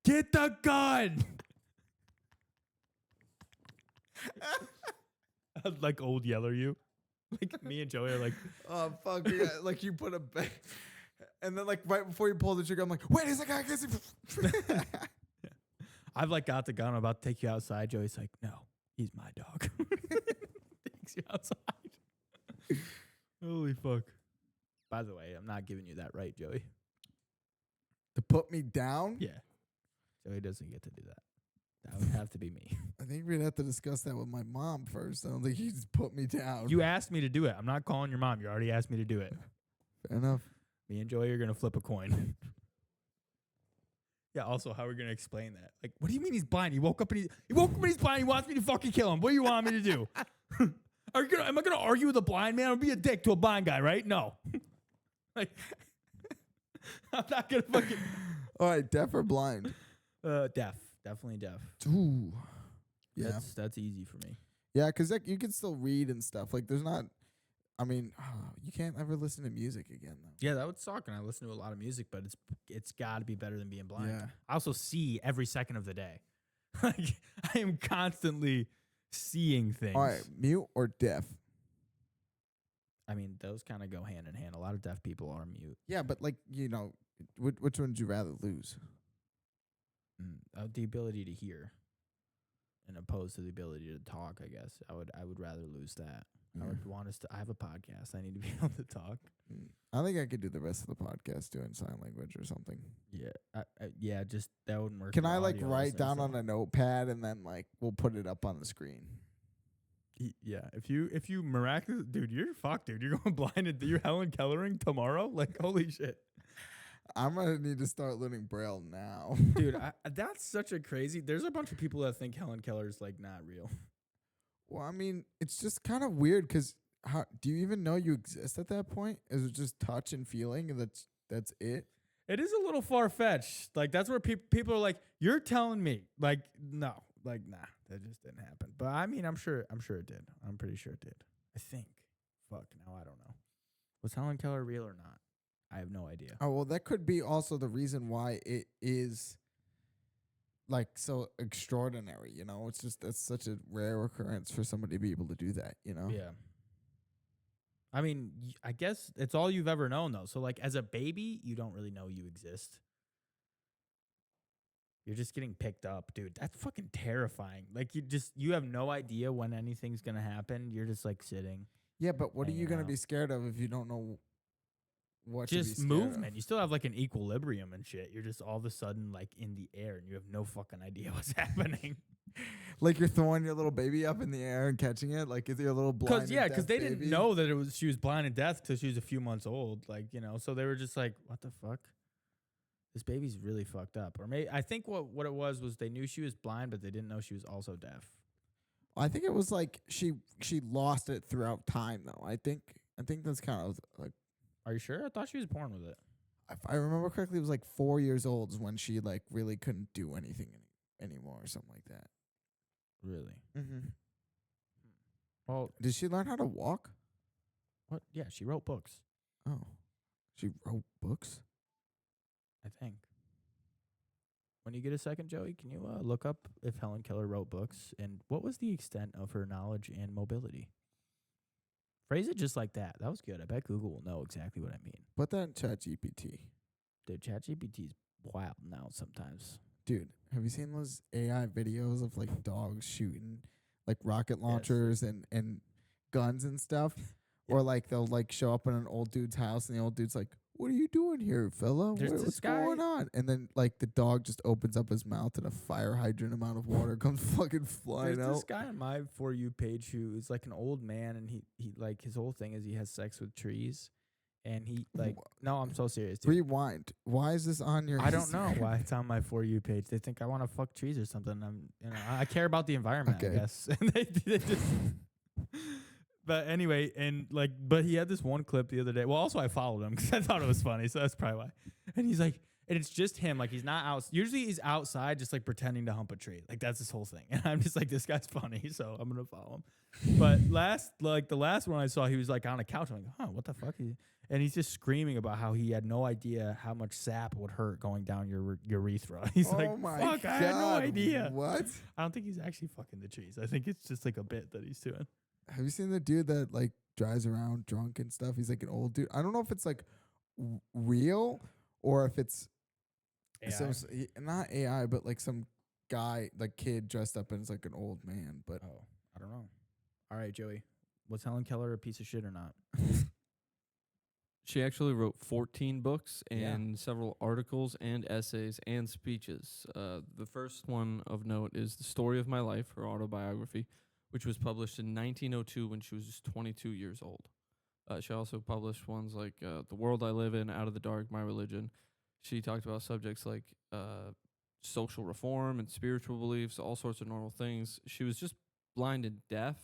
Speaker 2: get the gun. I'd like old yeller you. Like me and Joey are like,
Speaker 1: Oh fuck! Yeah, like you put a bag, and then like right before you pull the trigger, I'm like, wait a second, I guess.
Speaker 2: I've like got the gun. I'm about to take you outside. Joey's like, no, he's my dog. Takes you outside. Holy fuck. By the way, I'm not giving you that right, Joey.
Speaker 1: To put me down?
Speaker 2: Yeah. Joey doesn't get to do that. That would have to be me.
Speaker 1: I think we'd have to discuss that with my mom first. I don't think you just put me down.
Speaker 2: You asked me to do it. I'm not calling your mom. You already asked me to do it.
Speaker 1: Fair enough.
Speaker 2: Me and Joey are going to flip a coin. Yeah, also, how are we going to explain that? Like, what do you mean he's blind? He woke up and he's blind. He wants me to fucking kill him. What do you want me to do? Am I going to argue with a blind man? I'll be a dick to a blind guy, right? No. Like, I'm not going to fucking...
Speaker 1: All right, deaf or blind?
Speaker 2: Deaf. Definitely deaf.
Speaker 1: Ooh. Yeah.
Speaker 2: That's easy for me.
Speaker 1: Yeah, because you can still read and stuff. Like, there's not... I mean, you can't ever listen to music again, though.
Speaker 2: Yeah, that would suck. And I listen to a lot of music, but it's got to be better than being blind.
Speaker 1: Yeah.
Speaker 2: I also see every second of the day. Like, I am constantly seeing things.
Speaker 1: All right, mute or deaf?
Speaker 2: I mean, those kind of go hand in hand. A lot of deaf people are mute.
Speaker 1: Yeah, but, like, you know, which one would you rather lose?
Speaker 2: The ability to hear, and opposed to the ability to talk. I guess I would rather lose that. I would want us to. I have a podcast. I need to be able to talk.
Speaker 1: I think I could do the rest of the podcast doing sign language or something.
Speaker 2: Yeah, yeah. Just that wouldn't work.
Speaker 1: Can
Speaker 2: for
Speaker 1: I like
Speaker 2: audio
Speaker 1: write
Speaker 2: listeners,
Speaker 1: down
Speaker 2: though.
Speaker 1: on a notepad and then like we'll put it up on the screen?
Speaker 2: Yeah, if you miraculous, dude, you're fucked, dude. You're going blind and you're Helen Kellering tomorrow. Like, holy shit.
Speaker 1: I'm gonna need to start learning Braille now,
Speaker 2: Dude, that's such a crazy. There's a bunch of people that think Helen Keller is like not real.
Speaker 1: Well, I mean, it's just kind of weird because how do you even know you exist at that point? Is it just touch and feeling, and that's it?
Speaker 2: It is a little far fetched. Like that's where people are like, "You're telling me?" Like, no, like nah, that just didn't happen. But I mean, I'm sure it did. I'm pretty sure it did. I think. Fuck, now I don't know. Was Helen Keller real or not? I have no idea.
Speaker 1: Oh well, that could be also the reason why it is like so extraordinary. You know, it's just that's such a rare occurrence for somebody to be able to do that. You know.
Speaker 2: Yeah. I mean, I guess it's all you've ever known, though. So, like, as a baby, you don't really know you exist. You're just getting picked up, dude. That's fucking terrifying. Like, you have no idea when anything's gonna happen. You're just like sitting.
Speaker 1: Yeah, but what are you
Speaker 2: hanging
Speaker 1: gonna
Speaker 2: out.
Speaker 1: be scared of if you don't know what to be
Speaker 2: Just
Speaker 1: scared
Speaker 2: movement.
Speaker 1: of?
Speaker 2: You still have like an equilibrium and shit. You're just all of a sudden like in the air, and you have no fucking idea what's happening.
Speaker 1: Like you're throwing your little baby up in the air and catching it, like is your little blind?
Speaker 2: Because they didn't know that she was blind and deaf till she was a few months old. Like, you know, so they were just like, what the fuck? This baby's really fucked up. Or maybe I think what it was they knew she was blind, but they didn't know she was also deaf.
Speaker 1: I think it was like she lost it throughout time though. I think that's kind of like,
Speaker 2: Are you sure? I thought she was born with it.
Speaker 1: if I remember correctly, it was like 4 years old is when she like really couldn't do anything anymore or something like that.
Speaker 2: Really?
Speaker 1: Mm-hmm.
Speaker 2: Well,
Speaker 1: Did she learn how to walk?
Speaker 2: what? Yeah, she wrote books,
Speaker 1: Oh, she wrote books.
Speaker 2: I think. When you get a second, Joey, can you look up if Helen Keller wrote books and what was the extent of her knowledge and mobility? Phrase it just like that. That was good. I bet Google will know exactly what I mean.
Speaker 1: Put that in ChatGPT.
Speaker 2: Dude, ChatGPT's wild now sometimes.
Speaker 1: Dude, have you seen those AI videos of like dogs shooting like rocket launchers and guns and stuff? Or like they'll like show up in an old dude's house and the old dude's like, "What are you doing here, fella?
Speaker 2: There's this
Speaker 1: What's
Speaker 2: guy-
Speaker 1: going on?" And then like the dog just opens up his mouth and a fire hydrant amount of water comes fucking flying
Speaker 2: There's this
Speaker 1: out.
Speaker 2: guy on my For You page who is like an old man, and he like his whole thing is he has sex with trees. And he like, no, I'm so serious, dude.
Speaker 1: Rewind. Why is this on your
Speaker 2: I don't know
Speaker 1: Instagram?
Speaker 2: why it's on my For You page. They think I want to fuck trees or something. I care about the environment,
Speaker 1: Okay.
Speaker 2: I guess. And they just. But anyway, but he had this one clip the other day. Well, also I followed him because I thought it was funny, so that's probably why. And he's like, and it's just him. Like he's not out. Usually he's outside, just like pretending to hump a tree. Like that's his whole thing. And I'm just like, this guy's funny, so I'm gonna follow him. But the last one I saw, he was like on a couch. I'm like, huh, what the fuck? And he's just screaming about how he had no idea how much sap would hurt going down your urethra. He's like,
Speaker 1: Oh my
Speaker 2: fuck, I had no
Speaker 1: God,
Speaker 2: idea.
Speaker 1: What?
Speaker 2: I don't think he's actually fucking the trees. I think it's just like a bit that he's doing.
Speaker 1: Have you seen the dude that like drives around drunk and stuff? He's like an old dude. I don't know if it's like real or if it's not AI, but like some guy, like kid dressed up as like an old man. But
Speaker 2: Oh, I don't know. All right, Joey. Was Helen Keller a piece of shit or not?
Speaker 4: She actually wrote 14 books
Speaker 2: Yeah.
Speaker 4: and several articles and essays and speeches. The first one of note is The Story of My Life, her autobiography, which was published in 1902 when she was just 22 years old. She also published ones like The World I Live In, Out of the Dark, My Religion. She talked about subjects like social reform and spiritual beliefs, all sorts of normal things. She was just blind and deaf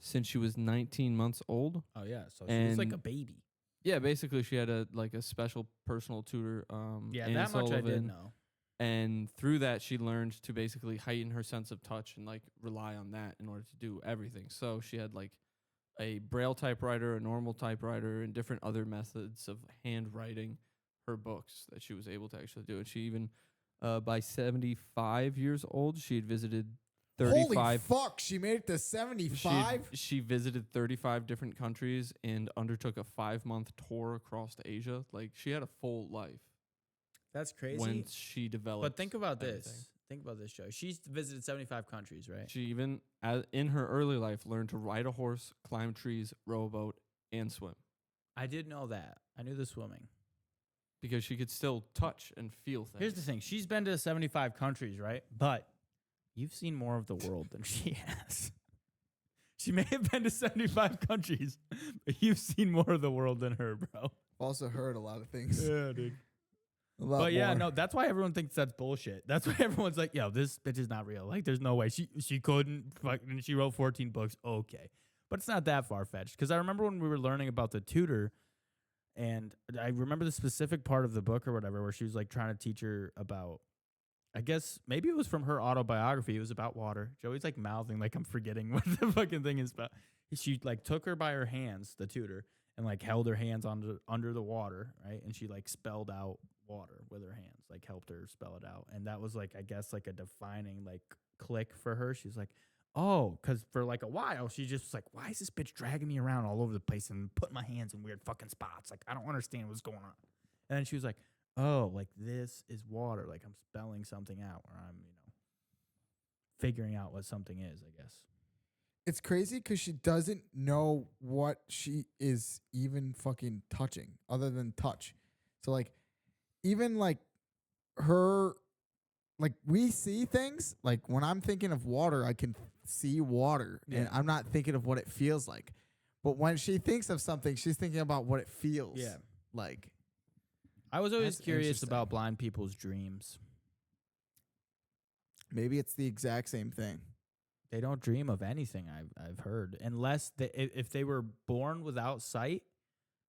Speaker 4: since she was 19 months old.
Speaker 2: Oh yeah, so she was like
Speaker 4: And-
Speaker 2: a baby.
Speaker 4: Yeah, basically she had a special personal tutor.
Speaker 2: Yeah,
Speaker 4: Ann
Speaker 2: that much I did
Speaker 4: Sullivan.
Speaker 2: know.
Speaker 4: And through that, she learned to basically heighten her sense of touch and like rely on that in order to do everything. So she had like a braille typewriter, a normal typewriter, and different other methods of handwriting her books that she was able to actually do. And she even, by 75 years old, she had visited 35.
Speaker 1: holy fuck, she made it to 75.
Speaker 4: She visited 35 different countries and undertook a 5-month tour across Asia. Like she had a full life.
Speaker 2: That's crazy.
Speaker 4: When she developed.
Speaker 2: But think about
Speaker 4: everything.
Speaker 2: this. Think about this, Joey. She's visited 75 countries, right?
Speaker 4: She even, in her early life, learned to ride a horse, climb trees, row a boat, and swim
Speaker 2: I did know that. I knew the swimming.
Speaker 4: because she could still touch and feel things.
Speaker 2: Here's the thing. She's been to 75 countries, right? But you've seen more of the world than she has. She may have been to 75 countries, but you've seen more of the world than her, bro.
Speaker 1: Also heard a lot of things.
Speaker 2: Yeah, dude.
Speaker 1: A lot
Speaker 2: But yeah,
Speaker 1: more.
Speaker 2: no, that's why everyone thinks that's bullshit. That's why everyone's like, yo, this bitch is not real. Like, there's no way. She couldn't. And she wrote 14 books. Okay. But it's not that far-fetched. Because I remember when we were learning about the tutor, and I remember the specific part of the book or whatever where she was, like, trying to teach her about, I guess, maybe it was from her autobiography. It was about water. Joey's, like, mouthing like I'm forgetting what the fucking thing is about. She, like, took her by her hands, the tutor, and, like, held her hands under the water, right? And she, like, spelled out water with her hands, like helped her spell it out. And that was like, I guess, like a defining like click for her. She's like, oh, because for like a while she just was like, why is this bitch dragging me around all over the place and putting my hands in weird fucking spots? Like, I don't understand what's going on. And then she was like, oh, like this is water. Like I'm spelling something out, or I'm, figuring out what something is, I guess.
Speaker 1: It's crazy because she doesn't know what she is even fucking touching other than touch. So like, even like her, like we see things, like when I'm thinking of water, I can see water and I'm not thinking of what it feels like. But when she thinks of something, she's thinking about what it feels like.
Speaker 2: I was always
Speaker 1: That's
Speaker 2: curious
Speaker 1: interesting.
Speaker 2: about blind people's dreams.
Speaker 1: Maybe it's the exact same thing.
Speaker 2: They don't dream of anything, I've heard, unless if they were born without sight,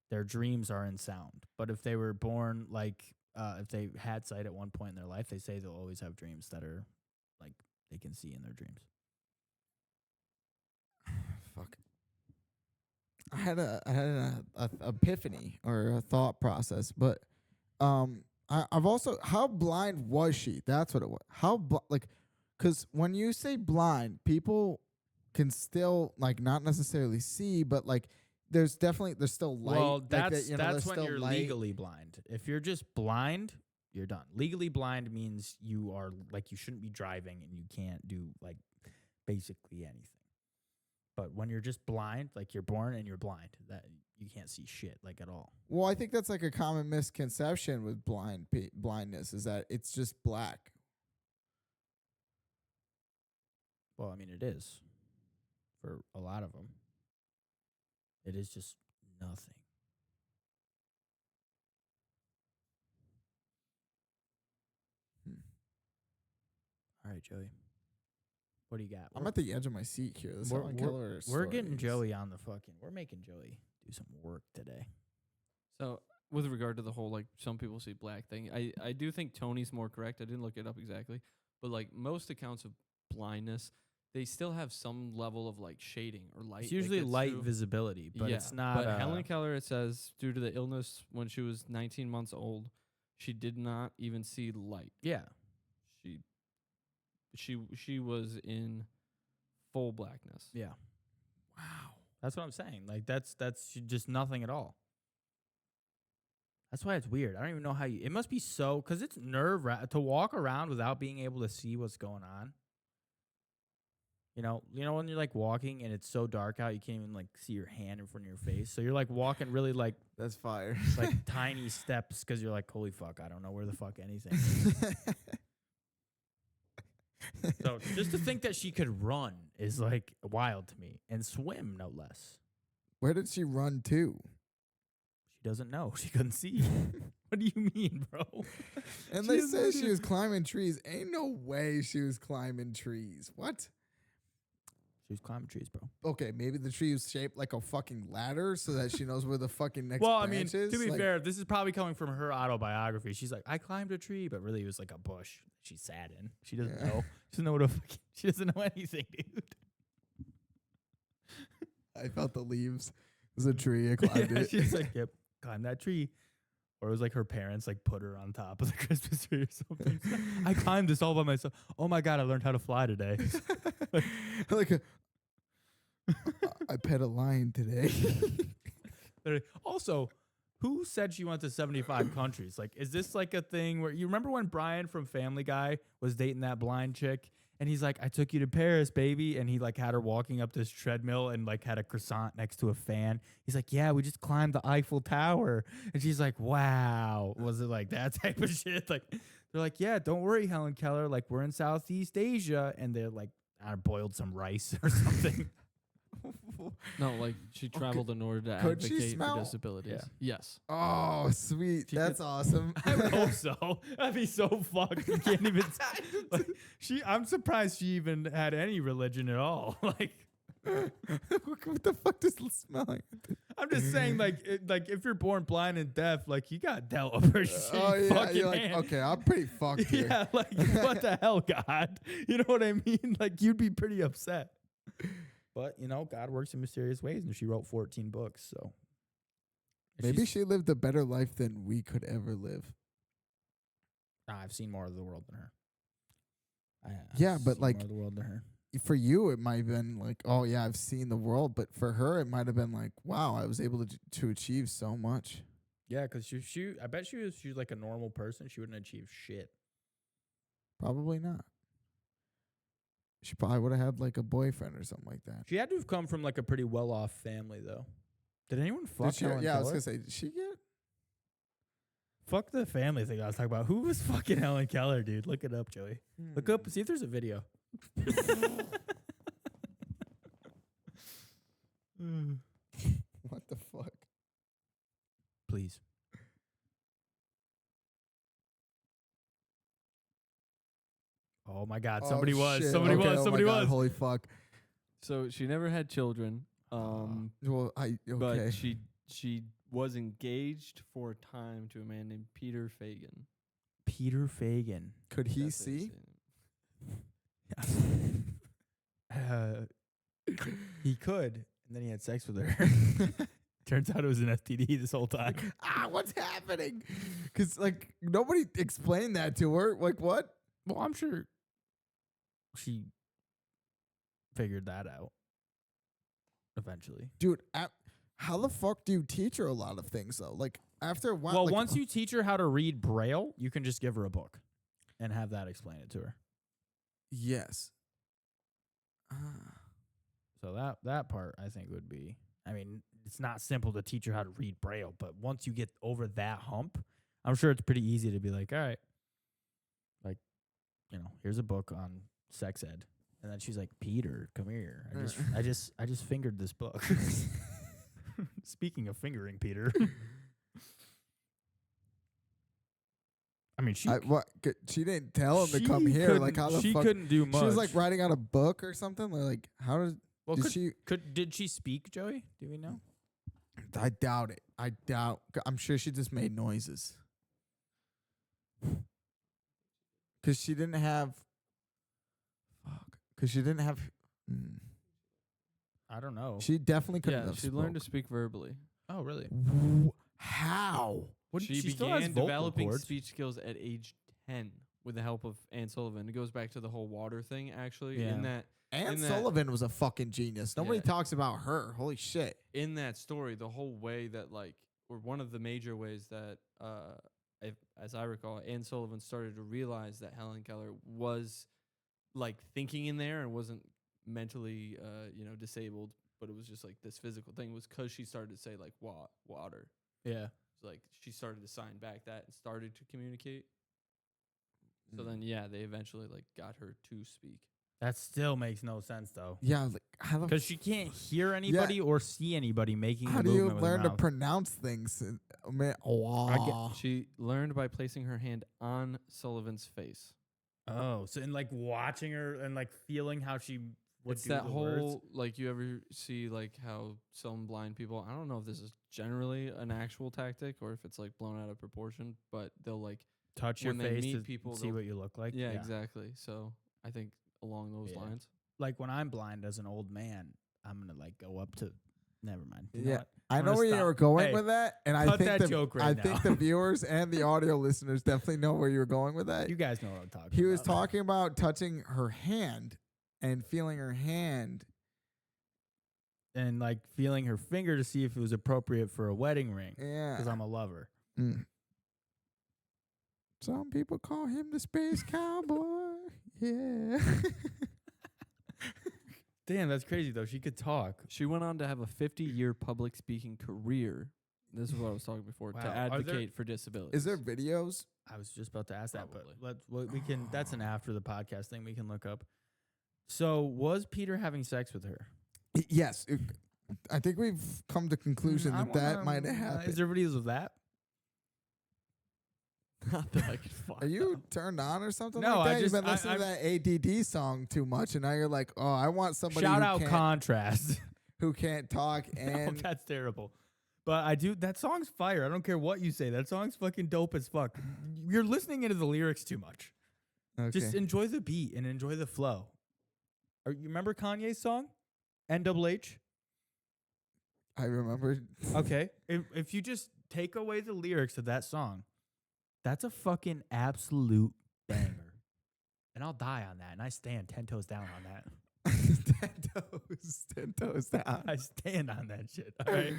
Speaker 2: their dreams are in sound. But if they were born like if they had sight at one point in their life, they say they'll always have dreams that are like they can see in their dreams.
Speaker 1: Fuck. I had a epiphany or a thought process, but I've also, how blind was she? That's what it was. How like, because when you say blind, people can still like not necessarily see, but like there's still light.
Speaker 2: Well,
Speaker 1: like
Speaker 2: that's
Speaker 1: there's
Speaker 2: that's when
Speaker 1: still
Speaker 2: you're
Speaker 1: light.
Speaker 2: legally blind. If you're just blind, you're done. Legally blind means you are like you shouldn't be driving and you can't do like basically anything. But when you're just blind, like you're born and you're blind, that you can't see shit like at all.
Speaker 1: Well, I think that's like a common misconception with blindness is that it's just black.
Speaker 2: Well, I mean, it is for a lot of them. It is just nothing. All right, Joey. What do you got?
Speaker 1: I'm at the edge of my seat here. This
Speaker 2: We're getting Joey on the fucking. We're making Joey do some work today.
Speaker 4: So with regard to the whole like some people see black thing, I do think Tony's more correct. I didn't look it up exactly, but like most accounts of blindness, they still have some level of like shading or light.
Speaker 2: It's
Speaker 4: that
Speaker 2: usually
Speaker 4: gets
Speaker 2: light
Speaker 4: through.
Speaker 2: visibility, but it's not.
Speaker 4: But Helen Keller, it says, due to the illness when she was 19 months old, she did not even see light.
Speaker 2: Yeah.
Speaker 4: She was in full blackness.
Speaker 2: Yeah. Wow. That's what I'm saying. Like that's just nothing at all. That's why it's weird. I don't even know how you. It must be so because it's to walk around without being able to see what's going on. You know when you're like walking and it's so dark out, you can't even like see your hand in front of your face. So you're like walking really like
Speaker 1: That's fire.
Speaker 2: like tiny steps because you're like, holy fuck, I don't know where the fuck anything is. So just to think that she could run is like wild to me, and swim no less.
Speaker 1: Where did she run to?
Speaker 2: She doesn't know. She couldn't see. What do you mean, bro?
Speaker 1: And
Speaker 2: She
Speaker 1: they
Speaker 2: has no
Speaker 1: said she
Speaker 2: idea.
Speaker 1: was climbing trees. Ain't no way she was climbing trees. What?
Speaker 2: She was climbing trees, bro.
Speaker 1: Okay, maybe the tree was shaped like a fucking ladder so that she knows where the fucking next
Speaker 2: Well, I mean,
Speaker 1: branch is.
Speaker 2: to be
Speaker 1: Like,
Speaker 2: fair, this is probably coming from her autobiography. She's like, I climbed a tree, but really it was like a bush she sat in. She doesn't know. She doesn't know what a fucking, she doesn't know anything, dude.
Speaker 1: I felt the leaves. It was a tree. I climbed
Speaker 2: Yeah,
Speaker 1: it.
Speaker 2: she's like, yep, climb that tree. Or it was like her parents like put her on top of the Christmas tree or something. She's like, I climbed this all by myself. Oh my God, I learned how to fly today.
Speaker 1: I pet a lion today.
Speaker 2: Also, who said she went to 75 countries? Like, is this like a thing where you remember when Brian from Family Guy was dating that blind chick? And he's like, I took you to Paris, baby. And he like had her walking up this treadmill and like had a croissant next to a fan. He's like, yeah, we just climbed the Eiffel Tower. And she's like, wow. Was it like that type of shit? Like, they're like, yeah, don't worry, Helen Keller. Like, we're in Southeast Asia. And they're like, I boiled some rice or something.
Speaker 4: No, like she traveled in order to
Speaker 1: Could she
Speaker 4: advocate
Speaker 1: smell?
Speaker 4: for disabilities.
Speaker 2: Yeah.
Speaker 4: Yes.
Speaker 1: Oh, sweet.
Speaker 4: She
Speaker 1: That's
Speaker 4: could-
Speaker 1: awesome.
Speaker 2: I would hope so. That'd be so fucked. You can't even. Like, I'm surprised she even had any religion at all. Like,
Speaker 1: What the fuck does it smell like?
Speaker 2: I'm just saying, like, if you're born blind and deaf, like, you got dealt a pretty
Speaker 1: Oh
Speaker 2: shitty
Speaker 1: yeah,
Speaker 2: fucking
Speaker 1: you're like,
Speaker 2: hand.
Speaker 1: okay, I'm pretty fucked here.
Speaker 2: Yeah, like, what the hell, God? You know what I mean? Like, you'd be pretty upset. But, you know, God works in mysterious ways, and she wrote 14 books, so.
Speaker 1: Maybe she lived a better life than we could ever live.
Speaker 2: I've seen more of the world than her.
Speaker 1: Yeah, but,
Speaker 2: seen
Speaker 1: like,
Speaker 2: more of the world than her.
Speaker 1: For you, it might have been like, oh yeah, I've seen the world. But for her, it might have been like, wow, I was able to achieve so much.
Speaker 2: Yeah, because I bet she was like a normal person. She wouldn't achieve shit.
Speaker 1: Probably not. She probably would have had like a boyfriend or something like that.
Speaker 2: She had to have come from like a pretty well-off family, though. Did anyone fuck
Speaker 1: Did she,
Speaker 2: Helen
Speaker 1: yeah, I was
Speaker 2: Keller?
Speaker 1: gonna say, did she get?
Speaker 2: Fuck the family thing I was talking about. Who was fucking Helen Keller, dude? Look it up, Joey. Look up, see if there's a video.
Speaker 1: What the fuck?
Speaker 2: Please. Oh my God! Somebody
Speaker 1: Oh,
Speaker 2: was.
Speaker 1: shit.
Speaker 2: Somebody
Speaker 1: Okay,
Speaker 2: was.
Speaker 1: oh my
Speaker 2: Somebody
Speaker 1: God,
Speaker 2: was.
Speaker 1: Holy fuck.
Speaker 4: So she never had children.
Speaker 1: Well, okay.
Speaker 4: But she was engaged for a time to a man named Peter Fagan.
Speaker 2: Peter Fagan.
Speaker 1: Could he
Speaker 4: That's what it
Speaker 1: see?
Speaker 4: said.
Speaker 2: He could, and then he had sex with her. Turns out it was an STD this whole time.
Speaker 1: What's happening? Because like nobody explained that to her. Like what?
Speaker 2: Well, I'm sure she figured that out eventually.
Speaker 1: Dude, how the fuck do you teach her a lot of things though? Like after a while.
Speaker 2: Well,
Speaker 1: like,
Speaker 2: once you teach her how to read Braille, you can just give her a book and have that explain it to her.
Speaker 1: yes.
Speaker 2: So that part I think would be. I mean, it's not simple to teach her how to read Braille, but once you get over that hump, I'm sure it's pretty easy to be like, all right, like, you know, here's a book on sex ed, and then she's like, Peter, come here. I just fingered this book. Speaking of fingering, Peter. I mean, she
Speaker 1: she didn't tell him to come here. Like how the
Speaker 2: she
Speaker 1: fuck?
Speaker 2: couldn't do much.
Speaker 1: She was like writing out a book or something. Like how did?
Speaker 2: well,
Speaker 1: did
Speaker 2: did she speak, Joey? Do we know?
Speaker 1: I doubt it. I'm sure she just made noises. Because she didn't have. Fuck. Because she didn't have.
Speaker 2: I don't know.
Speaker 1: She definitely couldn't
Speaker 4: Yeah,
Speaker 1: have
Speaker 4: she learned to
Speaker 1: spoke.
Speaker 4: speak verbally.
Speaker 2: Oh, really?
Speaker 1: How?
Speaker 4: She
Speaker 2: still has
Speaker 4: began
Speaker 2: vocal
Speaker 4: developing
Speaker 2: cords.
Speaker 4: speech skills at age 10 with the help of Anne Sullivan. It goes back to the whole water thing, actually.
Speaker 2: Yeah.
Speaker 1: Anne
Speaker 4: in that-
Speaker 1: Sullivan was a fucking genius. Nobody
Speaker 4: Yeah.
Speaker 1: talks about her. Holy shit.
Speaker 4: In that story, the whole way that, like, or one of the major ways that, as I recall, Anne Sullivan started to realize that Helen Keller was, like, thinking in there and wasn't mentally, disabled, but it was just, like, this physical thing, was because she started to say, like, water.
Speaker 2: Yeah.
Speaker 4: Like, she started to sign back that and started to communicate. So then, yeah, they eventually, like, got her to speak.
Speaker 2: That still makes no sense, though.
Speaker 1: Yeah, like how the
Speaker 2: Because she can't hear anybody or see anybody making
Speaker 1: how
Speaker 2: the
Speaker 1: do you
Speaker 2: movement with her
Speaker 1: learn to
Speaker 2: mouth.
Speaker 1: pronounce things?
Speaker 4: She learned by placing her hand on Sullivan's face.
Speaker 2: Oh, so and like watching her and like feeling how she would
Speaker 4: It's
Speaker 2: do
Speaker 4: that
Speaker 2: the
Speaker 4: whole,
Speaker 2: words.
Speaker 4: like, you ever see, like, how some blind people, I don't know if this is generally an actual tactic or if it's, like, blown out of proportion, but they'll, like,
Speaker 2: touch your
Speaker 4: when they
Speaker 2: face
Speaker 4: meet
Speaker 2: to
Speaker 4: people,
Speaker 2: see
Speaker 4: they'll-
Speaker 2: what you look like.
Speaker 4: yeah, exactly. So I think along those
Speaker 2: Yeah.
Speaker 4: lines.
Speaker 2: Like when I'm blind as an old man, I'm gonna like go up to. Never mind. You know
Speaker 1: Yeah,
Speaker 2: what?
Speaker 1: I
Speaker 2: I'm
Speaker 1: know
Speaker 2: gonna
Speaker 1: where you
Speaker 2: stop.
Speaker 1: were going
Speaker 2: Hey,
Speaker 1: with that, and I
Speaker 2: cut
Speaker 1: think
Speaker 2: that joke right
Speaker 1: I
Speaker 2: now.
Speaker 1: think the viewers and the audio listeners definitely know where you were going with that.
Speaker 2: You guys know what I'm talking
Speaker 1: He
Speaker 2: about.
Speaker 1: was talking about touching her hand and feeling her hand.
Speaker 2: and like feeling her finger to see if it was appropriate for a wedding ring.
Speaker 1: Yeah.
Speaker 2: Because I'm a lover.
Speaker 1: Some people call him the space cowboy. Yeah.
Speaker 2: Damn, that's crazy though. She could talk.
Speaker 4: She went on to have a 50-year public speaking career. This is what I was talking before,
Speaker 2: Wow.
Speaker 4: to
Speaker 2: Are there-
Speaker 4: advocate for disabilities.
Speaker 1: Is there videos?
Speaker 2: I was just about to ask that,
Speaker 4: Probably.
Speaker 2: but we can. That's an after the podcast thing we can look up. So was Peter having sex with her?
Speaker 1: Yes. I think we've come to conclusion that might have happened.
Speaker 2: Is there videos of that?
Speaker 4: Not that I can find.
Speaker 1: Are you turned on or something
Speaker 2: No,
Speaker 1: like
Speaker 2: I
Speaker 1: that?
Speaker 2: just-
Speaker 1: You've been listening to that ADD song too much, and now you're like, oh, I want somebody
Speaker 2: Shout
Speaker 1: who
Speaker 2: out
Speaker 1: can't,
Speaker 2: Contrast.
Speaker 1: who can't talk
Speaker 2: No,
Speaker 1: and
Speaker 2: that's terrible. But I do. That song's fire. I don't care what you say. That song's fucking dope as fuck. You're listening into the lyrics too much.
Speaker 1: okay.
Speaker 2: Just enjoy the beat and enjoy the flow. You remember Kanye's song, NWH?
Speaker 1: I remember.
Speaker 2: Okay. If you just take away the lyrics of that song, that's a fucking absolute banger. And I'll die on that. And I stand 10 toes down on that.
Speaker 1: 10 toes down.
Speaker 2: I stand on that shit. All right.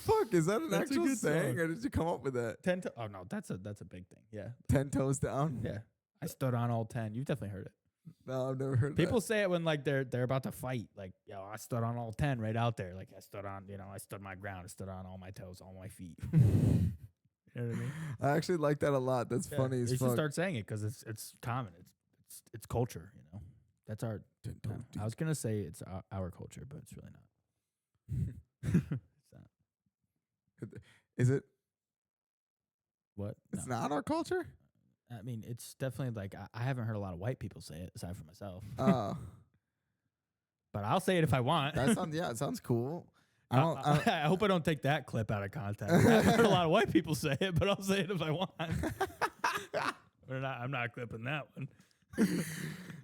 Speaker 1: Fuck, is that an
Speaker 2: That's a
Speaker 1: actual
Speaker 2: good
Speaker 1: saying,
Speaker 2: song.
Speaker 1: or did you come up with that?
Speaker 2: Oh no, that's a big thing. Yeah.
Speaker 1: 10 toes down.
Speaker 2: Yeah. I stood on all 10. You've definitely heard it.
Speaker 1: No, I've never heard.
Speaker 2: People say it when like they're about to fight. Like, yo, I stood on all 10 right out there. Like I stood my ground. I stood on all my toes, all my feet. You know what I mean?
Speaker 1: I actually like that a lot. That's
Speaker 2: Yeah.
Speaker 1: funny as
Speaker 2: You should
Speaker 1: fuck.
Speaker 2: start saying it because it's common. It's culture. You know, that's our.
Speaker 1: 10
Speaker 2: no,
Speaker 1: toes
Speaker 2: I was gonna say it's our culture, but it's really not. It's not.
Speaker 1: Is it?
Speaker 2: What?
Speaker 1: It's
Speaker 2: No.
Speaker 1: not our culture.
Speaker 2: I mean, it's definitely like I haven't heard a lot of white people say it aside from myself.
Speaker 1: Oh,
Speaker 2: But I'll say it if I want.
Speaker 1: that sounds. Yeah, it sounds cool. I don't.
Speaker 2: I hope I don't take that clip out of context. I've heard a lot of white people say it, but I'll say it if I want. I'm not clipping that one.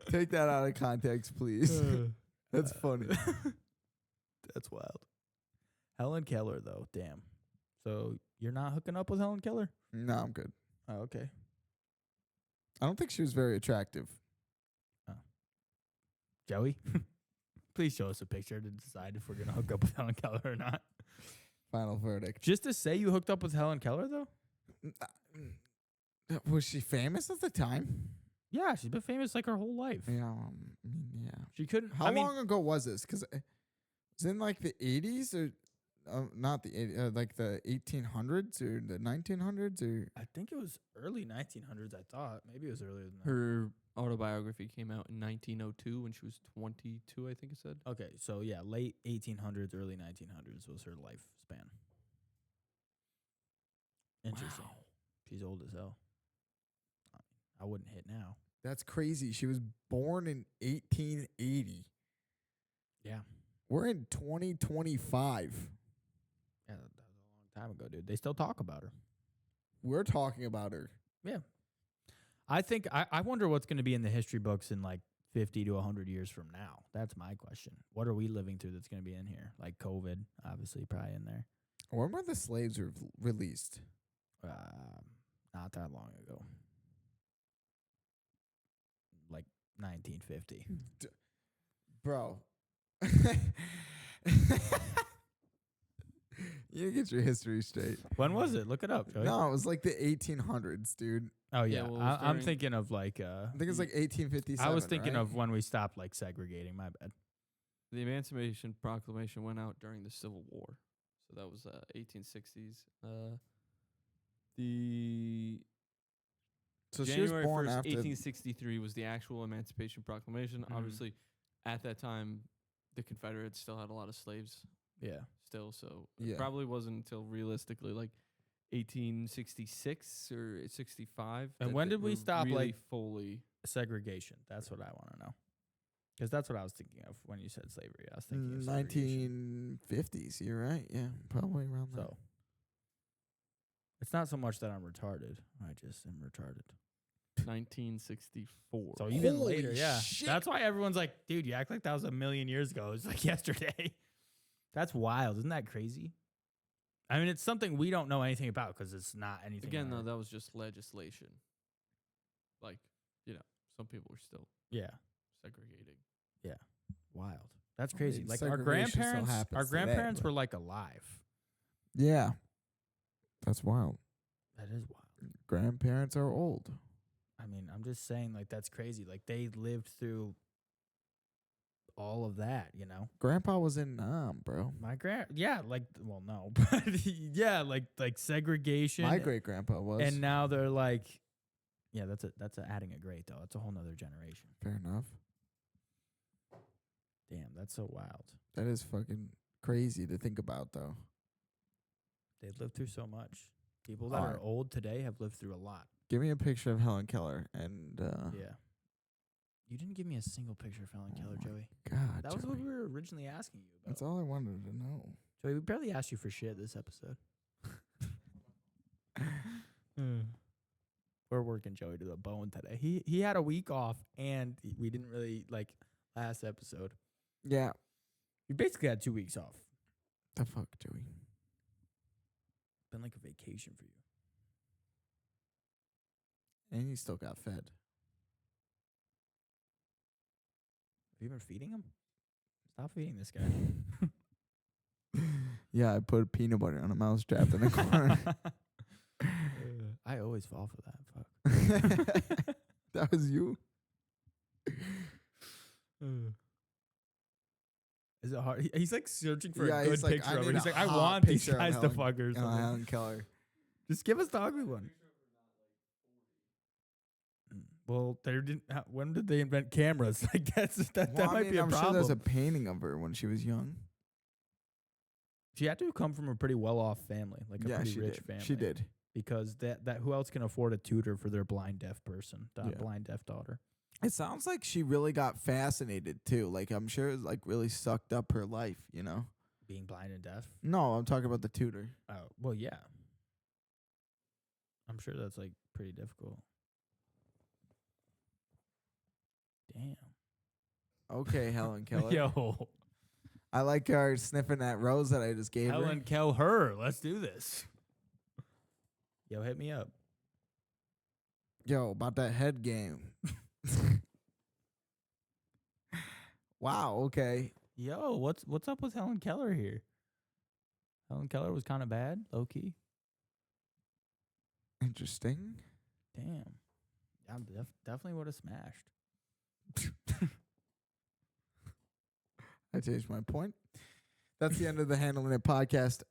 Speaker 1: Take that out of context, please. That's funny.
Speaker 2: That's wild. Helen Keller, though, damn. So you're not hooking up with Helen Keller?
Speaker 1: No, I'm good.
Speaker 2: Oh, okay.
Speaker 1: I don't think she was very attractive.
Speaker 2: Joey, please show us a picture to decide if we're gonna hook up with Helen Keller or not.
Speaker 1: Final verdict.
Speaker 2: Just to say you hooked up with Helen Keller, though?
Speaker 1: Was she famous at the time?
Speaker 2: Yeah, she's been famous like her whole life.
Speaker 1: Yeah. Yeah.
Speaker 2: She couldn't.
Speaker 1: How long ago was this? Because it was in like the 80s or not the 80s, like the 1800s or the 1900s or.
Speaker 2: I think it was early 1900s. I thought maybe it was earlier than that.
Speaker 4: Her autobiography came out in 1902 when she was 22, I think it said.
Speaker 2: Okay, so yeah, late 1800s, early 1900s was her lifespan. Interesting.
Speaker 1: Wow.
Speaker 2: She's old as hell. I wouldn't hit now.
Speaker 1: That's crazy. She was born in 1880.
Speaker 2: Yeah.
Speaker 1: We're in 2025.
Speaker 2: Yeah, that was a long time ago, dude. They still talk about her.
Speaker 1: We're talking about her.
Speaker 2: Yeah. I think I wonder what's going to be in the history books in like 50 to 100 years from now. That's my question. What are we living through that's going to be in here? Like COVID, obviously, probably in there.
Speaker 1: When were the slaves released?
Speaker 2: Not that long ago. Like 1950.
Speaker 1: Bro. You get your history straight.
Speaker 2: When was it? Look it up, Joey.
Speaker 1: No, it was like the 1800s, dude.
Speaker 2: Oh, yeah.
Speaker 4: Yeah, well, it was
Speaker 2: I'm
Speaker 4: during-
Speaker 2: thinking of like...
Speaker 1: I think it's like 1857.
Speaker 2: I was thinking
Speaker 1: right?
Speaker 2: of when we stopped like segregating. My bad.
Speaker 4: The Emancipation Proclamation went out during the Civil War. So that was 1860s. The
Speaker 1: So she
Speaker 4: January
Speaker 1: was born
Speaker 4: 1st,
Speaker 1: after.
Speaker 4: 1863 was the actual Emancipation Proclamation.
Speaker 2: Mhm.
Speaker 4: Obviously, at that time, the Confederates still had a lot of slaves
Speaker 2: Yeah.
Speaker 4: still. So
Speaker 1: Yeah.
Speaker 4: it probably wasn't until realistically like 1866 or 65.
Speaker 2: And
Speaker 4: that
Speaker 2: when
Speaker 4: they
Speaker 2: did we
Speaker 4: were
Speaker 2: stop,
Speaker 4: really
Speaker 2: like,
Speaker 4: fully?
Speaker 2: Segregation. That's what I want to know. Because that's what I was thinking of when you said slavery. I was thinking of segregation.
Speaker 1: 1950s. You're right. Yeah, probably around that.
Speaker 2: So it's not so much that I'm retarded. I just am retarded.
Speaker 4: 1964.
Speaker 2: So even
Speaker 1: Holy
Speaker 2: later, yeah.
Speaker 1: shit.
Speaker 2: That's why everyone's like, dude, you act like that was a million years ago. It's like yesterday. That's wild. Isn't that crazy? I mean, it's something we don't know anything about because it's not anything.
Speaker 4: Again,
Speaker 2: in
Speaker 4: though,
Speaker 2: our-
Speaker 4: that was just legislation. Like, some people were still
Speaker 2: yeah,
Speaker 4: segregating.
Speaker 2: wild. That's
Speaker 1: I
Speaker 2: crazy.
Speaker 1: mean,
Speaker 2: like our
Speaker 1: segregation still
Speaker 2: grandparents,
Speaker 1: happens today, but-
Speaker 2: were like alive.
Speaker 1: Yeah, that's wild.
Speaker 2: That is wild.
Speaker 1: Grandparents are old.
Speaker 2: I mean, I'm just saying, like, that's crazy. Like, they lived through all of that, you know?
Speaker 1: Grandpa was in Nam, bro.
Speaker 2: Yeah, like, well, no, but yeah, like segregation.
Speaker 1: My great grandpa was.
Speaker 2: And now they're like, yeah, that's adding a great, though. That's a whole nother generation.
Speaker 1: Fair enough.
Speaker 2: Damn, that's so wild.
Speaker 1: That is fucking crazy to think about, though.
Speaker 2: They've lived through so much. People that are old today have lived through a lot.
Speaker 1: Give me a picture of Helen Keller and
Speaker 2: Yeah. You didn't give me a single picture of Helen Keller, Joey.
Speaker 1: God,
Speaker 2: That was
Speaker 1: Joey.
Speaker 2: what we were originally asking you about.
Speaker 1: That's all I wanted to know.
Speaker 2: Joey, we barely asked you for shit this episode. We're working Joey to the bone today. He had a week off, and we didn't really, like, last episode.
Speaker 1: Yeah.
Speaker 2: We basically had 2 weeks off.
Speaker 1: The fuck, Joey?
Speaker 2: Been like a vacation for you.
Speaker 1: And you still got fed.
Speaker 2: Have you been feeding him? Stop feeding this guy.
Speaker 1: Yeah, I put peanut butter on a mouse trap in the corner.
Speaker 2: I always fall for that. Fuck.
Speaker 1: That was you?
Speaker 2: Is it hard? He's like searching for
Speaker 1: Yeah,
Speaker 2: a good
Speaker 1: he's like,
Speaker 2: picture
Speaker 1: I
Speaker 2: of her.
Speaker 1: need
Speaker 2: He's
Speaker 1: a
Speaker 2: like, I
Speaker 1: hot
Speaker 2: want these
Speaker 1: picture of
Speaker 2: guys to
Speaker 1: Helen-
Speaker 2: fuck her. or something.
Speaker 1: Helen Keller.
Speaker 2: Just give us the ugly one. Well, they didn't. When did they invent cameras? I guess that
Speaker 1: Well, I
Speaker 2: might
Speaker 1: mean,
Speaker 2: be a
Speaker 1: I'm
Speaker 2: problem.
Speaker 1: sure there's a painting of her when she was young.
Speaker 2: She had to come from a pretty well-off family, like a
Speaker 1: Yeah,
Speaker 2: pretty
Speaker 1: she
Speaker 2: rich
Speaker 1: did.
Speaker 2: family.
Speaker 1: She did.
Speaker 2: Because that who else can afford a tutor for their blind deaf person,
Speaker 1: Yeah.
Speaker 2: blind deaf daughter?
Speaker 1: It sounds like she really got fascinated too. Like I'm sure it like really sucked up her life, you know?
Speaker 2: Being blind and deaf.
Speaker 1: No, I'm talking about the tutor.
Speaker 2: Oh, well, yeah. I'm sure that's like pretty difficult. Damn.
Speaker 1: Okay, Helen Keller.
Speaker 2: Yo,
Speaker 1: I like her sniffing that rose that I just gave her.
Speaker 2: Helen Keller, let's do this. Yo, hit me up.
Speaker 1: Yo, about that head game. Wow, okay.
Speaker 2: Yo, what's up with Helen Keller here? Helen Keller was kind of bad, low key.
Speaker 1: Interesting.
Speaker 2: Damn. I definitely would have smashed.
Speaker 1: I changed my point. That's the end of the Handling It podcast.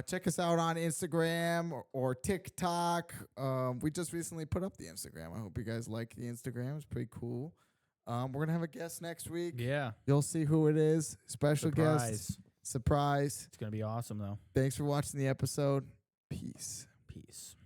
Speaker 1: Check us out on Instagram or TikTok. We just recently put up the Instagram. I hope you guys like the Instagram. It's pretty cool. We're going to have a guest next week.
Speaker 2: Yeah.
Speaker 1: You'll see who it is. Special guest. Surprise.
Speaker 2: It's going to be awesome, though.
Speaker 1: Thanks for watching the episode. Peace.
Speaker 2: Peace.